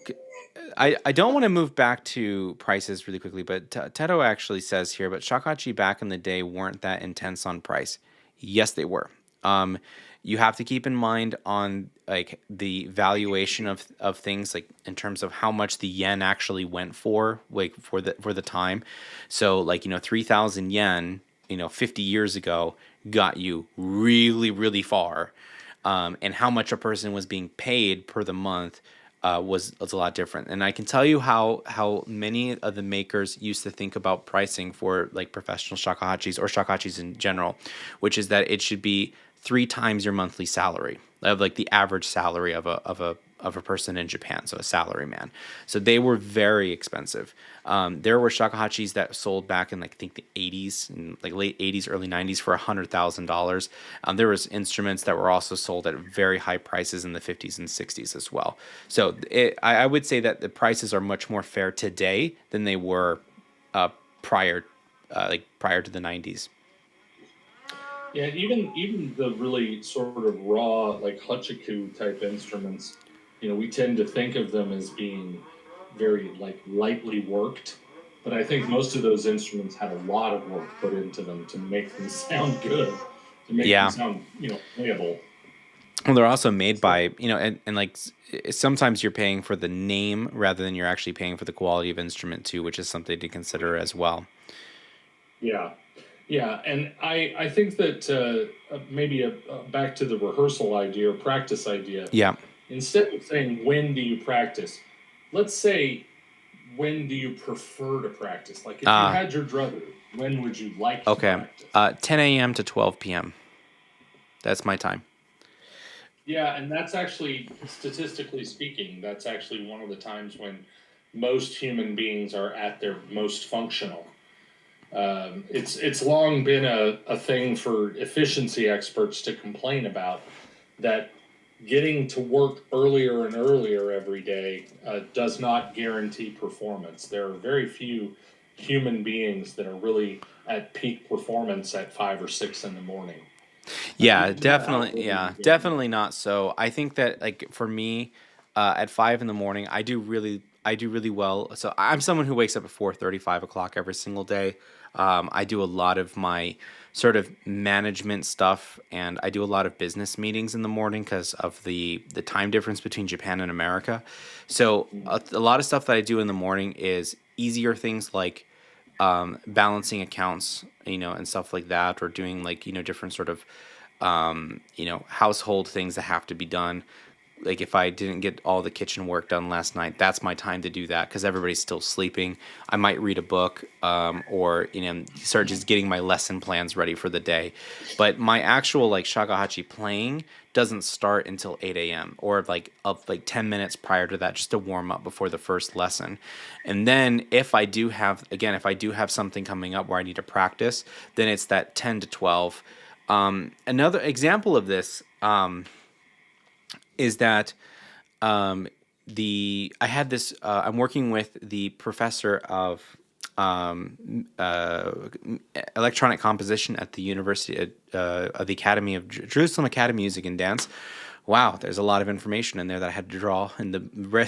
I don't want to move back to prices really quickly, but Teto actually says here, but shakuhachi back in the day weren't that intense on price. Yes, they were. Um, you have to keep in mind on like the valuation of things, like in terms of how much the yen actually went for, like for the time. So like 3,000 yen, 50 years ago got you really really far, and how much a person was being paid per the month was a lot different. And I can tell you how many of the makers used to think about pricing for like professional shakuhachis or shakuhachis in general, which is that it should be 3 times your monthly salary of like the average salary of a person in Japan, so a salary man. So they were very expensive. There were shakuhachis that sold back in like I think the 80s and like late 80s, early 90s for $100,000. There was instruments that were also sold at very high prices in the 50s and 60s as well. So I would say that the prices are much more fair today than they were uh, prior, prior to the 90s. yeah. Even the really sort of raw, like hachiku type instruments, we tend to think of them as being very like lightly worked. But I think most of those instruments had a lot of work put into them to make them sound good, to make them Yeah. sound, playable. Well, they're also made So by, and like sometimes you're paying for the name rather than you're actually paying for the quality of instrument too, which is something to consider as well. yeah, yeah, and I think that maybe back to the rehearsal idea or practice idea. Yeah. Instead of saying when do you practice, let's say when do you prefer to practice? Like if you Uh, had your drugger, when would you like to okay. practice? 10 a.m. to 12 p.m. That's my time. Yeah, and that's actually, statistically speaking, that's actually one of the times when most human beings are at their most functional. It's long been a thing for efficiency experts to complain about that getting to work earlier and earlier every day does not guarantee performance. There are very few human beings that are really at peak performance at 5 or 6 in the morning. Yeah, No matter how definitely. early Yeah, you get in there. definitely not so. I think that like for me, at 5 in the morning, I do really well. So I'm someone who wakes up at 4:30, 5 o'clock every single day. I do a lot of my sort of management stuff, and I do a lot of business meetings in the morning because of the time difference between Japan and America. So a lot of stuff that I do in the morning is easier things like balancing accounts, and stuff like that, or doing like different sort of household things that have to be done. Like if I didn't get all the kitchen work done last night, that's my time to do that because everybody's still sleeping. I might read a book, or start just getting my lesson plans ready for the day. But my actual like shakuhachi playing doesn't start until 8 a.m. or like up like 10 minutes prior to that, just to warm up before the first lesson. And then if I do have something coming up where I need to practice, then it's that 10 to 12. Another example of this is that the I had this. I'm working with the professor of electronic composition at the University of the Academy of Jerusalem Academy of Music and Dance. Wow, there's a lot of information in there that I had to draw in the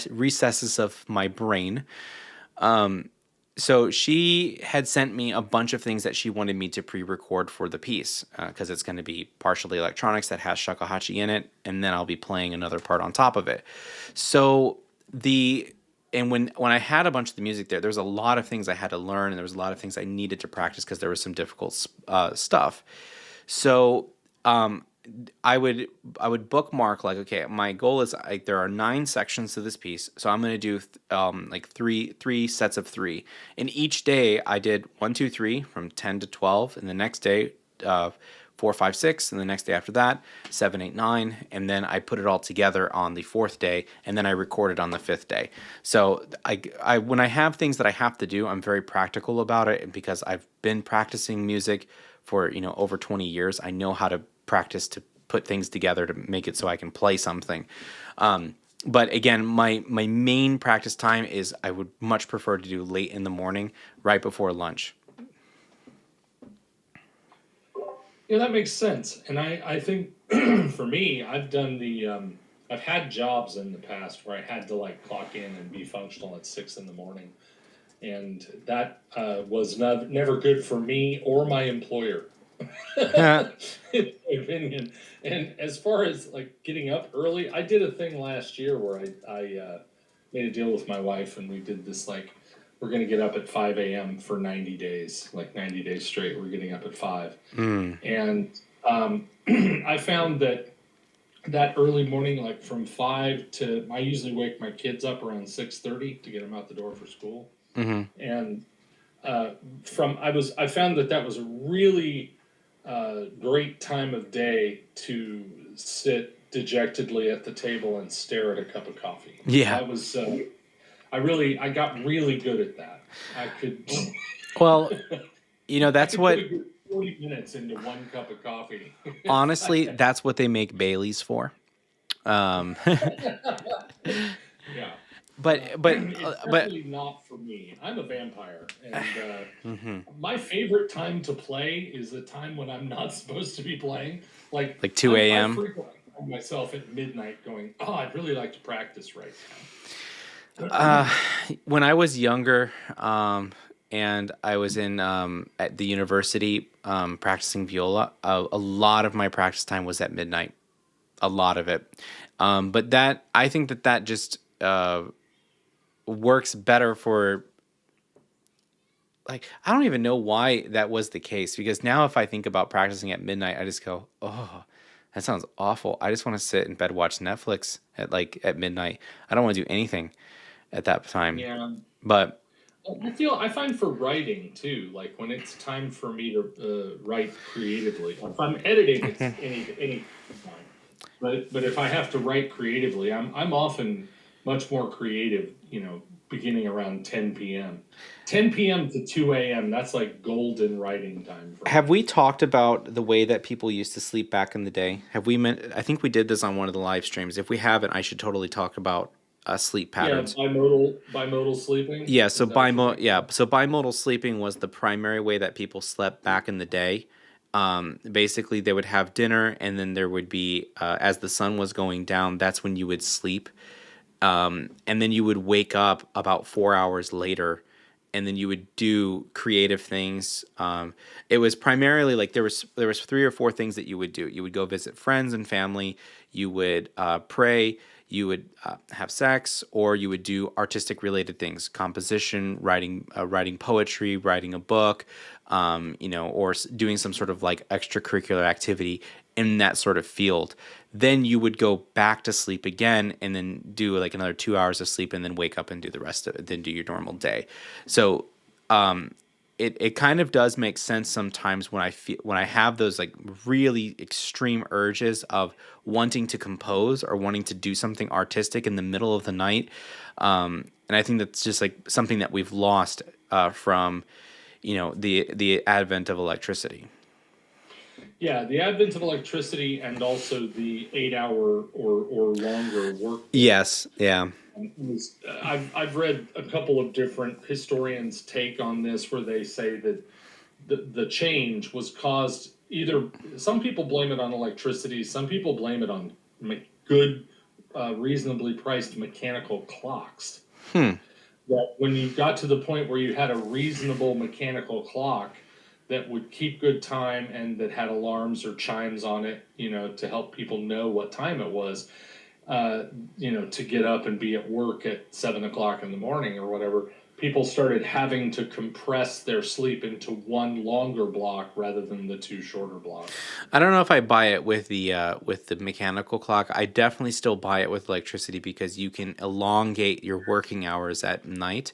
recesses of my brain. So she had sent me a bunch of things that she wanted me to pre-record for the piece because it's going to be partially electronics that has shakuhachi in it, and then I'll be playing another part on top of it. So when I had a bunch of the music there was a lot of things I had to learn, and there was a lot of things I needed to practice because there was some difficult stuff. So I would bookmark, like, okay, my goal is, there are 9 sections to this piece, so I'm going to do like three sets of 3. And each day I did 1, 2, 3 from 10 to 12, and the next day 4, 5, 6, and the next day after that 7, 8, 9, and then I put it all together on the 4th day, and then I recorded on the 5th day. So I when I have things that I have to do, I'm very practical about it, because I've been practicing music for over 20 years. I know how to practice to put things together to make it so I can play something. But again, my main practice time is, I would much prefer to do late in the morning, right before lunch. Yeah, that makes sense. And I think for me, I've had jobs in the past where I had to like clock in and be functional at 6 in the morning. And that was never good for me or my employer, in my opinion. And as far as like getting up early, I did a thing last year where I made a deal with my wife, and we did this, like, we're going to get up at 5 a.m. for 90 days, like 90 days straight. We're getting up at 5. And I found that early morning, like from 5 to, I usually wake my kids up around 6:30 to get them out the door for school. And I found that was a really great time of day to sit dejectedly at the table and stare at a cup of coffee. Yeah. That was I got really good at that. I could Well, I that's could what, put a good 40 minutes into one cup of coffee. honestly, that's what they make Baileys for. Um, Yeah. It's but definitely not for me. I'm a vampire, and mhm. my favorite time to play is the time when I'm not supposed to be playing. Like 2 I a.m. frequently find myself at midnight going, "Oh, I'd really like to practice right Uh, when I was younger, and I was in at the university practicing viola, a lot of my practice time was at midnight. A lot of it, but I think that just works better for, like, I don't even know why that was the case, because now if I think about practicing at midnight, I just go, oh, that sounds awful. I just want to sit in bed, watch Netflix at midnight. I don't want to do anything at that time. now." Yeah. But I find for writing too, like when it's time for me to write creatively. If I'm editing, it's any time. But if I have to write creatively, I'm often much more creative. Beginning around 10 p.m. 10 p.m. to 2 a.m. That's like golden writing time for have me. we talked about the way that people used to sleep back in the day? Have we I think we did this on one of the live streams. If we haven't, I should totally talk about sleep Yeah, patterns. bimodal sleeping. Yeah, Is that what you're talking about? so bimodal sleeping was the primary way that people slept back in the day. Basically, they would have dinner, and then there would be, as the sun was going down, that's when you would sleep. And then you would wake up about 4 hours later, and then you would do creative things. It was primarily like there was 3 or 4 things that you would do. You would go visit friends and family. You would pray. You would have sex, or you would do artistic related things: composition, writing poetry, writing a book, or doing some sort of like extracurricular activity in that sort of field. Then you would go back to sleep again, and then do like another 2 hours of sleep, and then wake up and do the rest of it, then do your normal day. So it kind of does make sense sometimes when I have those like really extreme urges of wanting to compose or wanting to do something artistic in the middle of the night. And I think that's just like something that we've lost from the advent of electricity. Yeah, the advent of electricity and also the 8 hour or longer work. Yes, yeah. I've read a couple of different historians' take on this, where they say that the change was caused either. Some people blame it on electricity. Some people blame it on good, reasonably priced mechanical clocks. Hmm. That when you got to the point where you had a reasonable mechanical clock that would keep good time and that had alarms or chimes on it, to help people know what time it was, uh, to get up and be at work at 7 o'clock in the morning or whatever, people started having to compress their sleep into one longer block rather than the two shorter blocks. I don't know if I buy it with the mechanical clock. I definitely still buy it with electricity because you can elongate your working hours at night.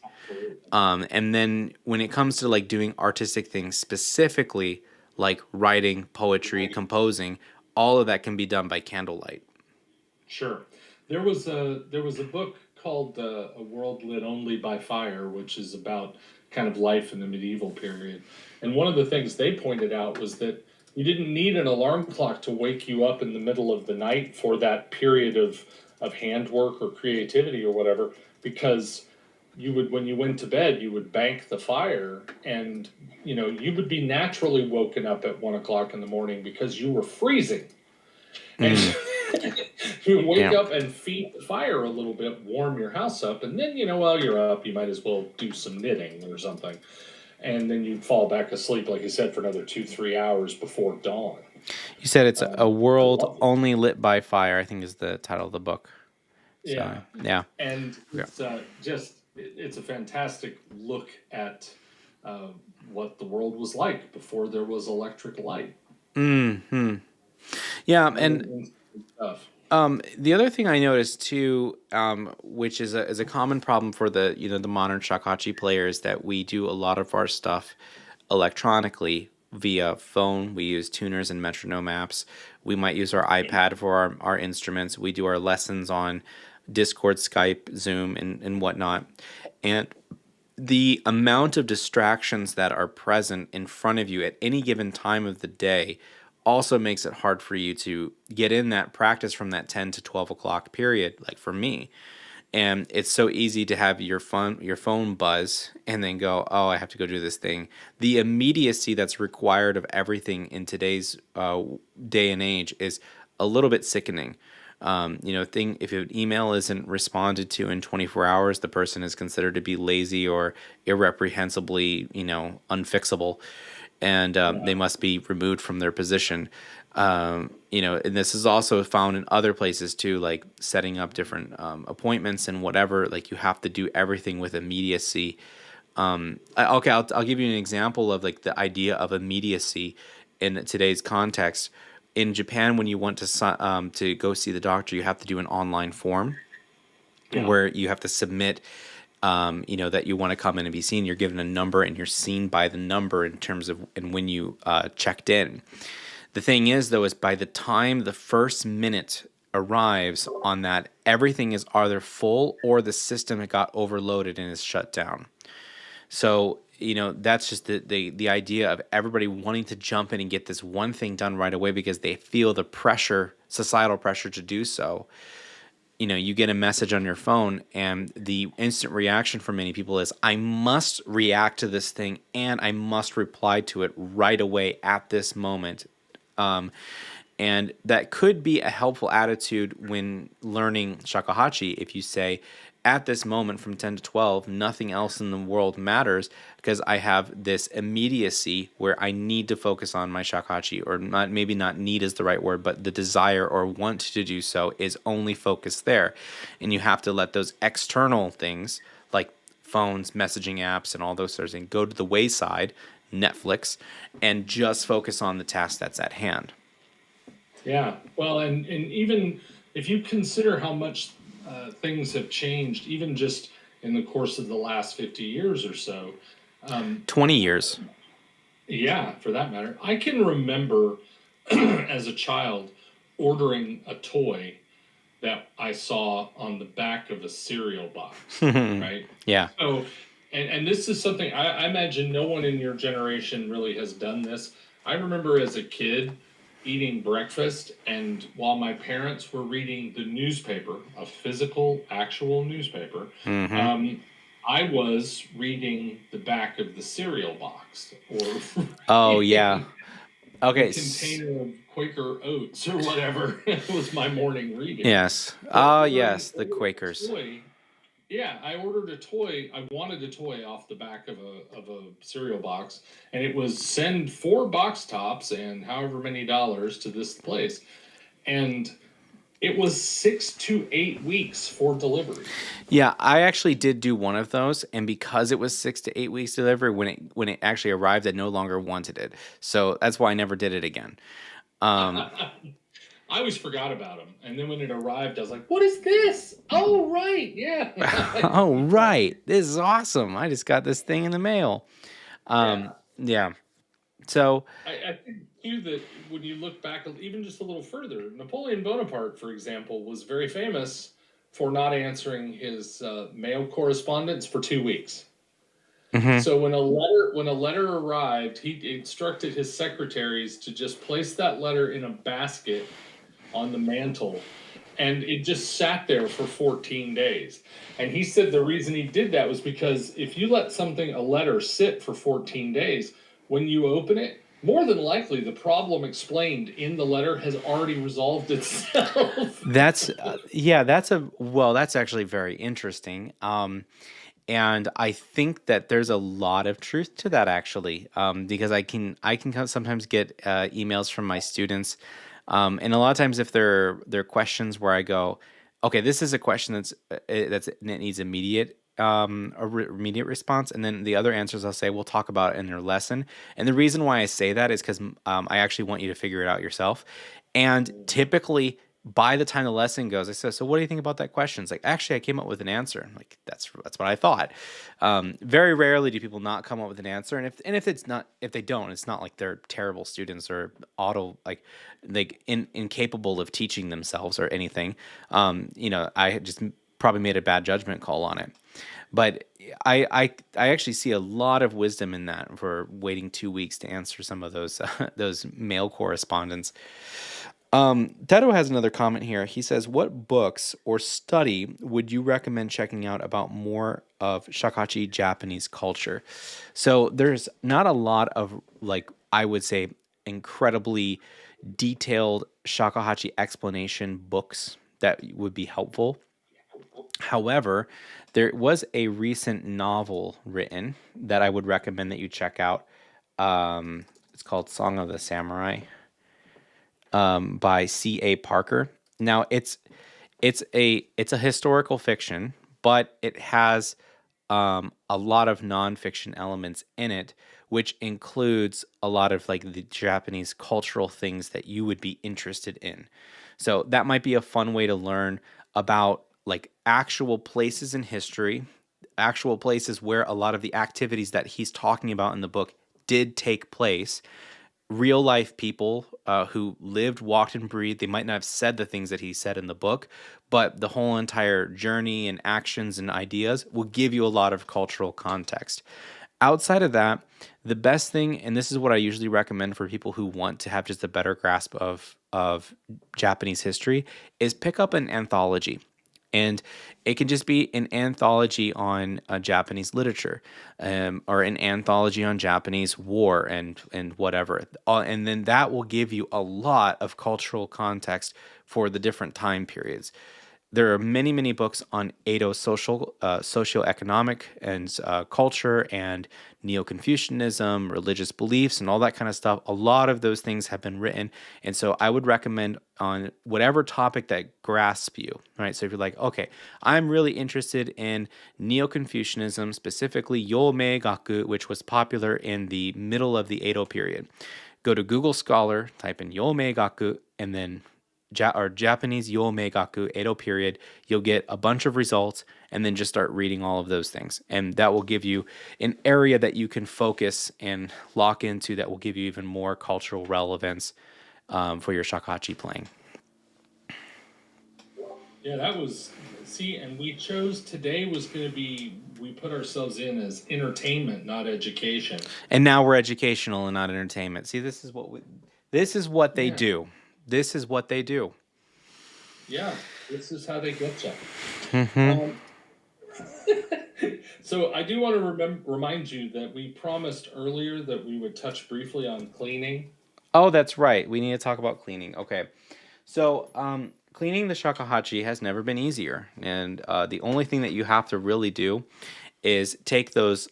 And then when it comes to like doing artistic things specifically, like writing, poetry, composing, all of that can be done by candlelight. Sure. There was a book called A World Lit Only by Fire, which is about kind of life in the medieval period. And one of the things they pointed out was that you didn't need an alarm clock to wake you up in the middle of the night for that period of handwork or creativity or whatever, because you would, when you went to bed, you would bank the fire, and you would be naturally woken up at 1 o'clock in the morning because you were freezing. And Mm, you wake yeah. up and feed the fire a little bit, warm your house up, and then while you're up, you might as well do some knitting or something, and then you fall back asleep, like you said, for another 2-3 hours before dawn. You said it's a I world love it. only lit by fire, I think is the title of the book. So, Yeah, yeah. and Yeah. it's it's a fantastic look at uh, what the world was like before there was electric light. Hmm. Yeah, Really and interesting stuff. the other thing I noticed too, which is a common problem for the modern shakuhachi players, that we do a lot of our stuff electronically via phone. We use tuners and metronome apps. We might use our iPad for our instruments. We do our lessons on Discord, Skype, Zoom, and whatnot. And the amount of distractions that are present in front of you at any given time of the day also makes it hard for you to get in that practice from that 10 to 12 o'clock period, like for me. And it's so easy to have your phone buzz and then go, oh, I have to go do this thing. The immediacy that's required of everything in today's day and age is a little bit sickening. If an email isn't responded to in 24 hours, the person is considered to be lazy or irreprehensibly, unfixable, and Yeah, they must be removed from their position. And this is also found in other places too, like setting up different appointments and whatever. Like you have to do everything with immediacy. Okay, I'll give you an example of like the idea of immediacy in today's context. In Japan, when you want to go see the doctor, you have to do an online form yeah, where you have to submit, that you want to come in and be seen. You're given a number and you're seen by the number in terms of and when you checked in. The thing is, though, is by the time the first minute arrives on that, everything is either full or the system got overloaded and is shut down. So, that's just the idea of everybody wanting to jump in and get this one thing done right away because they feel the pressure, societal pressure to do so. You get a message on your phone, and the instant reaction for many people is, I must react to this thing and I must reply to it right away at this moment. Um, and that could be a helpful attitude when learning shakuhachi if you say, at this moment from 10 to 12, nothing else in the world matters because I have this immediacy where I need to focus on my shakuhachi, or not, maybe not need is the right word, but the desire or want to do so is only focused there. And you have to let those external things like phones, messaging apps, and all those sorts of things go to the wayside, Netflix, and just focus on the task that's at hand. yeah. Well, and even if you consider how much things have changed, even just in the course of the last 50 years or so. 20 years. Yeah, for that matter. I can remember as a child ordering a toy that I saw on the back of a cereal box, right? Yeah. So, and this is something I imagine no one in your generation really has done this. I remember as a kid eating breakfast, and while my parents were reading the newspaper, a physical, actual newspaper, Mm-hmm. um, I was reading the back of the cereal box or Oh yeah. reading the Okay. container of Quaker oats or whatever was my morning reading. Yes. So Oh ordering yes, the ordered a Quakers. toy. Yeah, I ordered a toy. I wanted a toy off the back of a cereal box, and it was send 4 box tops and however many dollars to this place, and it was 6 to 8 weeks for delivery. Yeah, I actually did do one of those, and because it was 6 to 8 weeks delivery, when it actually arrived, I no longer wanted it. So that's why I never did it again. Um, I always forgot about them, and then when it arrived, I was like, "What is this? Oh, right, yeah." oh right, this is awesome! I just got this thing in the mail. Yeah. Yeah. So I think too that when you look back even just a little further, Napoleon Bonaparte, for example, was very famous for not answering his mail correspondence for 2 weeks. mhm. So when a letter arrived, he instructed his secretaries to just place that letter in a basket on the mantle, and it just sat there for 14 days. And he said the reason he did that was because if you let a letter sit for 14 days, when you open it, more than likely the problem explained in the letter has already resolved itself. That's yeah, that's actually very interesting. And I think that there's a lot of truth to that actually, because I can sometimes get emails from my students, and a lot of times if they're questions where I go, okay, this is a question that needs immediate response, and then the other answers I'll say we'll talk about it in their lesson. And the reason why I say that is because I actually want you to figure it out yourself. And typically, by the time the lesson goes, I say, "So, what do you think about that question?" It's like, actually, I came up with an answer. I'm like, that's what I thought. Very rarely do people not come up with an answer, and if they don't, it's not like they're terrible students or incapable of teaching themselves or anything. I just probably made a bad judgment call on it. But I actually see a lot of wisdom in that for waiting 2 weeks to answer some of those those mail correspondence. Dedo has another comment here. He says, "What books or study would you recommend checking out about more of Shakuhachi Japanese culture?" So there's not a lot of, like, I would say, incredibly detailed Shakuhachi explanation books that would be helpful. However, there was a recent novel written that I would recommend that you check out. It's called Song of the Samurai, by C.A. Parker. Now it's a historical fiction, but it has a lot of nonfiction elements in it, which includes a lot of like the Japanese cultural things that you would be interested in. So that might be a fun way to learn about like actual places in history, actual places where a lot of the activities that he's talking about in the book did take place, real life people who lived, walked, and breathed. They might not have said the things that he said in the book, but the whole entire journey and actions and ideas will give you a lot of cultural context. Outside of that, the best thing, and this is what I usually recommend for people who want to have just a better grasp of Japanese history, is pick up an anthology. And it can just be an anthology on Japanese literature, or an anthology on Japanese war and whatever. And then that will give you a lot of cultural context for the different time periods. There are many, many books on Edo socioeconomic and culture and Neo-Confucianism, religious beliefs, and all that kind of stuff. A lot of those things have been written, and so I would recommend on whatever topic that grasps you. Right. So if you're like, okay, I'm really interested in Neo-Confucianism, specifically Yomei Gaku, which was popular in the middle of the Edo period. Go to Google Scholar, type in Yomei Gaku, and then or Japanese Yomei Gaku Edo period. You'll get a bunch of results, and then just start reading all of those things, and that will give you an area that you can focus and lock into. That will give you even more cultural relevance for your shakuhachi playing. Yeah, that was see, and we chose today was going to be we put ourselves in as entertainment, not education. And now we're educational and not entertainment. See, This is what they Yeah. do. This is what they do. Yeah. This is how they get you. Hmm. Um, so I do want to remind you that we promised earlier that we would touch briefly on cleaning. Oh, that's right. We need to talk about cleaning. Okay. So, cleaning the shakuhachi has never been easier. And the only thing that you have to really do is take those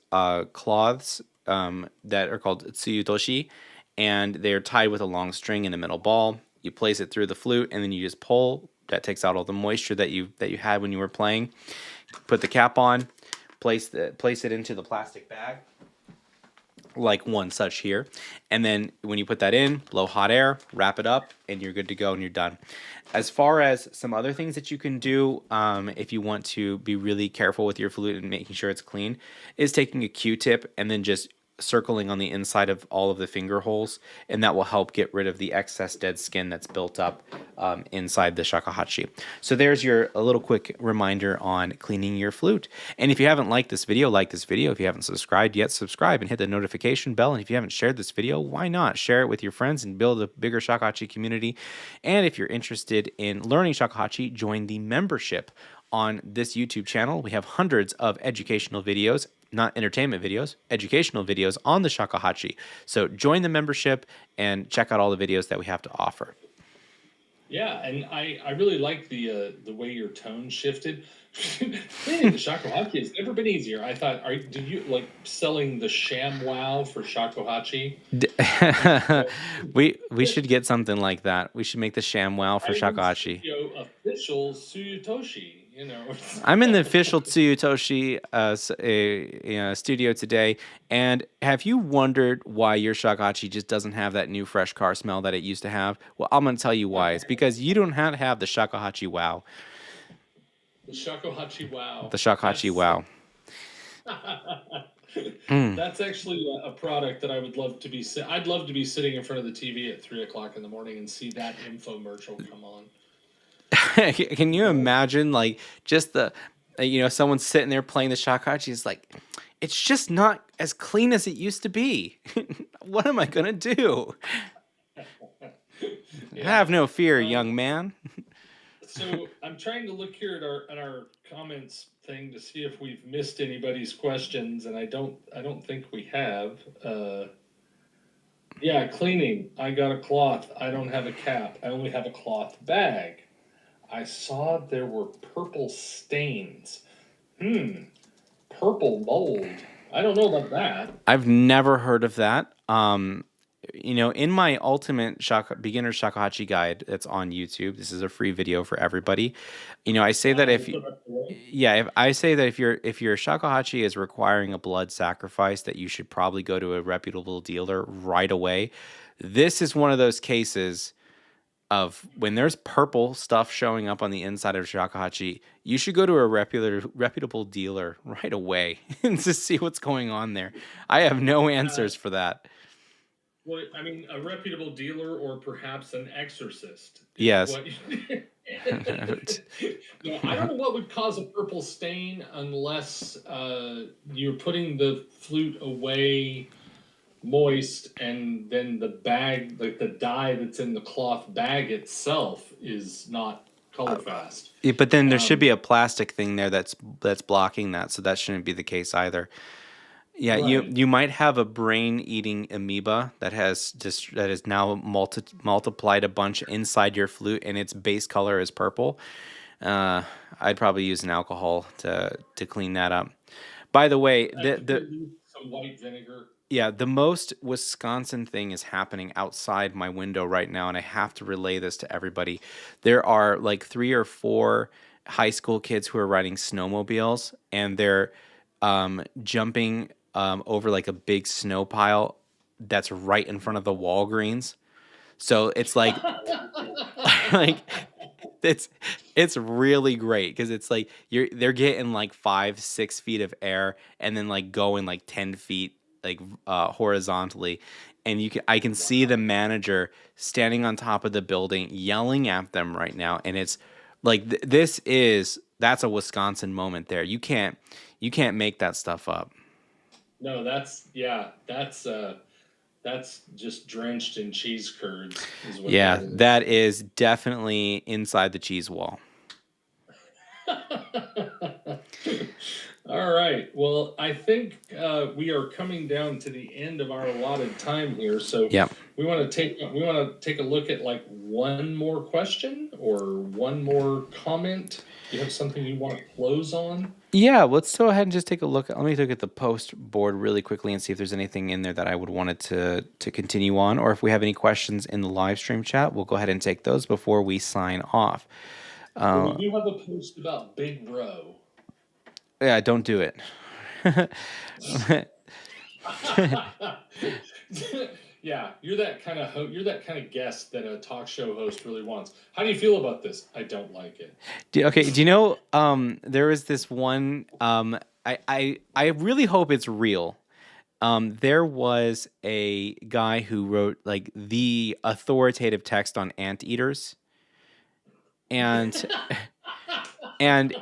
cloths that are called tsuyutoshi, and they're tied with a long string in a metal ball. You place it through the flute, and then you just pull. That takes out all the moisture that you had when you were playing. Put the cap on, place it into the plastic bag, like one such here, and then when you put that in, blow hot air, wrap it up, and you're good to go and you're done. As far as some other things that you can do, if you want to be really careful with your flute and making sure it's clean, is taking a Q-tip and then just circling on the inside of all of the finger holes, and that will help get rid of the excess dead skin that's built up inside the shakuhachi. So there's a little quick reminder on cleaning your flute. And if you haven't liked this video, like this video. If you haven't subscribed yet, subscribe and hit the notification bell. And if you haven't shared this video, why not share it with your friends and build a bigger shakuhachi community? And if you're interested in learning shakuhachi, join the membership on this YouTube channel. We have hundreds of educational videos, not entertainment videos, educational videos on the shakuhachi. So join the membership and check out all the videos that we have to offer. Yeah, and I really like the way your tone shifted. Cleaning the shakuhachi has never been easier. I thought, did you like selling the sham wow for shakuhachi? We should get something like that. We should make the ShamWow for I'm in shakuhachi. studio official Suyutoshi, you know. I'm in the official Tsuyutoshi studio today, and have you wondered why your shakuhachi just doesn't have that new fresh car smell that it used to have? Well, I'm going to tell you why. It's because you don't have the shakuhachi wow. The shakuhachi wow. The shakuhachi wow. Mm. That's actually a product that I would love to be. I'd love to be sitting in front of the TV at 3 o'clock in the morning and see that infomercial come on. Can you imagine, like, just someone sitting there playing the shakuhachi is like, it's just not as clean as it used to be. What am I gonna do? Yeah. Have no fear, young man. So I'm trying to look here at our comments thing to see if we've missed anybody's questions, and I don't think we have. Yeah, cleaning. I got a cloth. I don't have a cap. I only have a cloth bag. I saw there were purple stains. Purple mold. I don't know about that. I've never heard of that. In my ultimate beginner shakuhachi guide that's on YouTube, this is a free video for everybody. I say that if your shakuhachi is requiring a blood sacrifice, that you should probably go to a reputable dealer right away. This is one of those cases of when there's purple stuff showing up on the inside of shakuhachi, you should go to a reputable dealer right away and just see what's going on there. I have no answers for that. Well, I mean, a reputable dealer or perhaps an exorcist. Yes. No, I don't know what would cause a purple stain unless you're putting the flute away moist, and then the bag, like the dye that's in the cloth bag itself, is not color fast. Yeah, but then there should be a plastic thing there that's blocking that, so that shouldn't be the case either. Yeah, Right. you might have a brain-eating amoeba that has now multiplied a bunch inside your flute, and its base color is purple. I'd probably use an alcohol to clean that up. By the way, some white vinegar. Yeah, the most Wisconsin thing is happening outside my window right now, and I have to relay this to everybody. There are like 3 or 4 high school kids who are riding snowmobiles, and they're jumping over like a big snow pile that's right in front of the Walgreens. So it's like, like it's really great because it's like they're getting like 5-6 feet of air and then like going like 10 feet like horizontally, and I can see the manager standing on top of the building yelling at them right now, and it's like that's a Wisconsin moment there. You can't make that stuff up. No, that's That's just drenched in cheese curds, is what Yeah, that is. that is definitely inside the cheese wall. All right. Well, I think we are coming down to the end of our allotted time here, so Yep. we want to take a look at like one more question or one more comment. Do you have something you want to close on? Yeah, let's go ahead and just take a look. Let me look at the post board really quickly and see if there's anything in there that I would want it to continue on, or if we have any questions in the live stream chat, we'll go ahead and take those before we sign off. Well, we do have a post about Big Row. Yeah, don't do it. Yeah, you're that kind of guest that a talk show host really wants. How do you feel about this? I don't like it. Okay, do you know there is this one I really hope it's real. There was a guy who wrote like the authoritative text on anteaters, and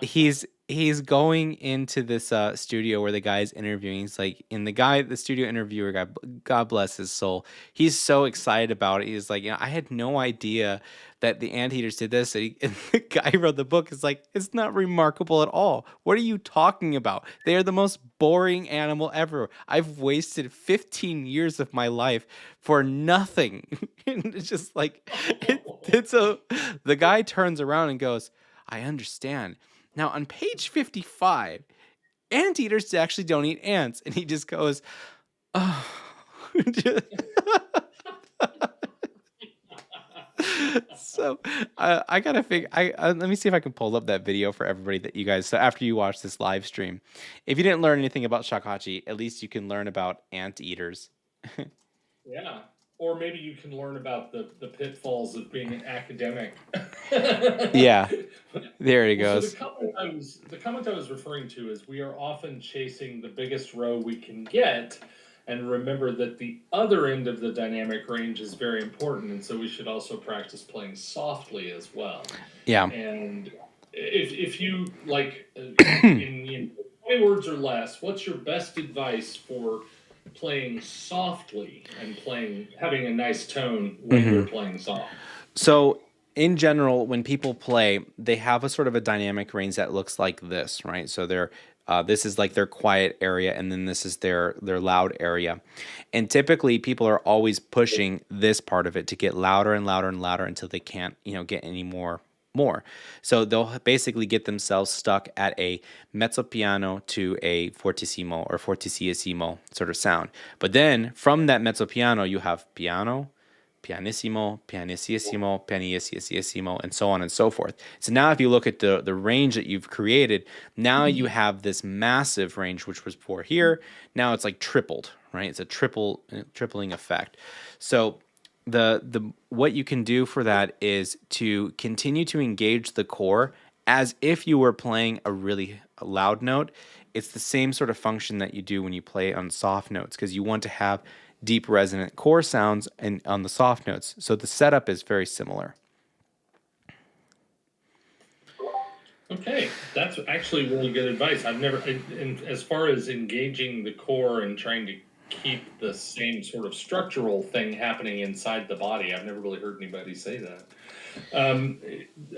he's going into this studio where the guy's interviewing. He's like, and the studio interviewer guy, God bless his soul, he's so excited about it. He's like, I had no idea that the anteaters did this. And the guy who wrote the book is like, it's not remarkable at all. What are you talking about? They are the most boring animal ever. I've wasted 15 years of my life for nothing. And it's just like, the guy turns around and goes, I understand. Now, on page 55, anteaters actually don't eat ants. And he just goes, oh. So I gotta figure. Let me see if I can pull up that video for everybody that you guys. So after you watch this live stream, if you didn't learn anything about shakuhachi, at least you can learn about anteaters. Yeah. Or maybe you can learn about the pitfalls of being an academic. Yeah, there it So goes. the comment I was referring to is we are often chasing the biggest row we can get, and remember that the other end of the dynamic range is very important, and so we should also practice playing softly as well. Yeah. And if you like, in 20 words or less, what's your best advice for playing softly and having a nice tone when you're playing soft? So in general, when people play, they have a sort of a dynamic range that looks like this, right? So this is like their quiet area, and then this is their loud area. And typically, people are always pushing this part of it to get louder and louder and louder until they can't, get any more. So they'll basically get themselves stuck at a mezzo piano to a fortissimo or fortissimo sort of sound. But then from that mezzo piano, you have piano, pianissimo, pianissimo, pianissimo, and so on and so forth. So now if you look at the range that you've created, now you have this massive range, which was for here. Now it's like tripled, right? It's a tripling effect. So the what you can do for that is to continue to engage the core as if you were playing a really loud note. It's the same sort of function that you do when you play on soft notes, because you want to have deep resonant core sounds on the soft notes. So the setup is very similar. Okay, that's actually really good advice. As far as engaging the core and trying to keep the same sort of structural thing happening inside the body, I've never really heard anybody say that.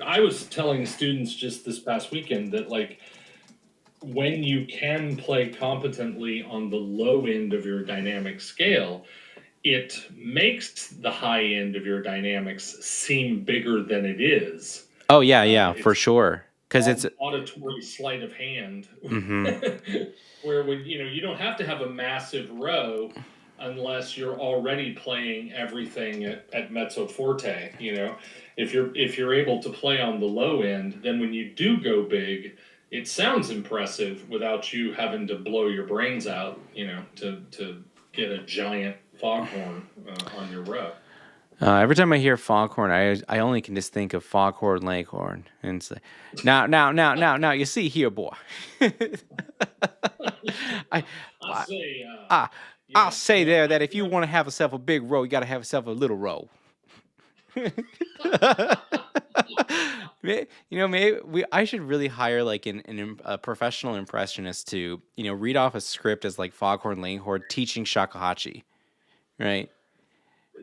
I was telling students just this past weekend that, like, when you can play competently on the low end of your dynamic scale, it makes the high end of your dynamics seem bigger than it is. Oh yeah, for sure. Because it's auditory sleight of hand, mm-hmm. where when you don't have to have a massive row unless you're already playing everything at mezzo forte. If you're able to play on the low end, then when you do go big, it sounds impressive without you having to blow your brains out. To get a giant foghorn on your row. Every time I hear foghorn, I only can just think of foghorn leghorn, and it's like, now, you see here, boy. I'll say there that if you want to have yourself a big row, you got to have yourself a little row. Maybe I should really hire like a professional impressionist to read off a script as like foghorn leghorn teaching shakuhachi, right?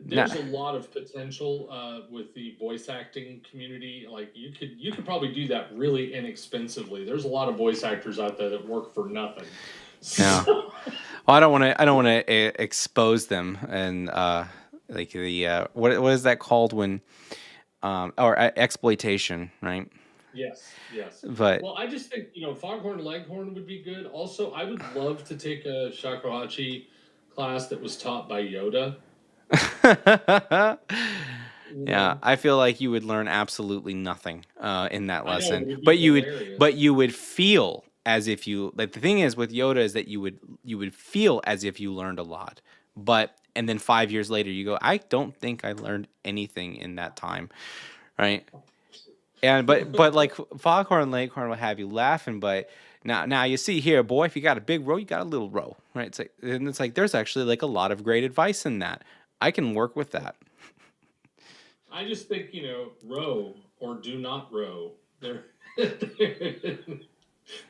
Now, There's a lot of potential with the voice acting community. Like you could probably do that really inexpensively. There's a lot of voice actors out there that work for nothing. yeah. So, Well, I don't want to expose them and like the what is that called when or exploitation, right? yes, yes. But Well, I just think Foghorn Leghorn would be good. Also, I would love to take a Shakuhachi class that was taught by Yoda. You yeah, know, I feel like you would learn absolutely nothing in that I know, lesson, but it'd be but hilarious. you would feel as if you like the thing is with Yoda is that you would feel as if you learned a lot, but and then 5 years later you go, I don't think I learned anything in that time, right? And but like Foghorn Leghorn will have you laughing, but now you see here, boy, if you got a big row, you got a little row, right? It's like there's actually like a lot of great advice in that. I can work with that. I just think, row or do not row. There,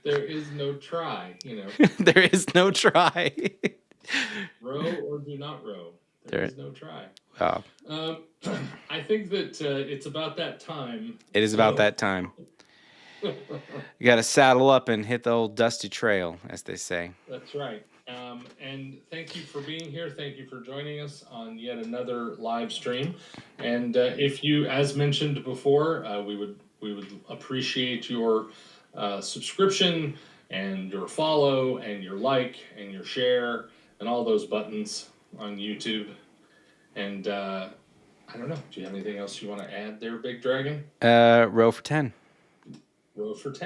there is no try. There is no try. Row or do not row. There There, is no try. uh, Um, I think that it's about that time. it is about So, that time. You got to saddle up and hit the old dusty trail, as they say. that's right. And thank you for being here. Thank you for joining us on yet another live stream. And if you, as mentioned before, we would appreciate your subscription and your follow and your like and your share and all those buttons on YouTube. And I don't know. Do you have anything else you want to add there, Big Dragon? Row for 10. Row for 10.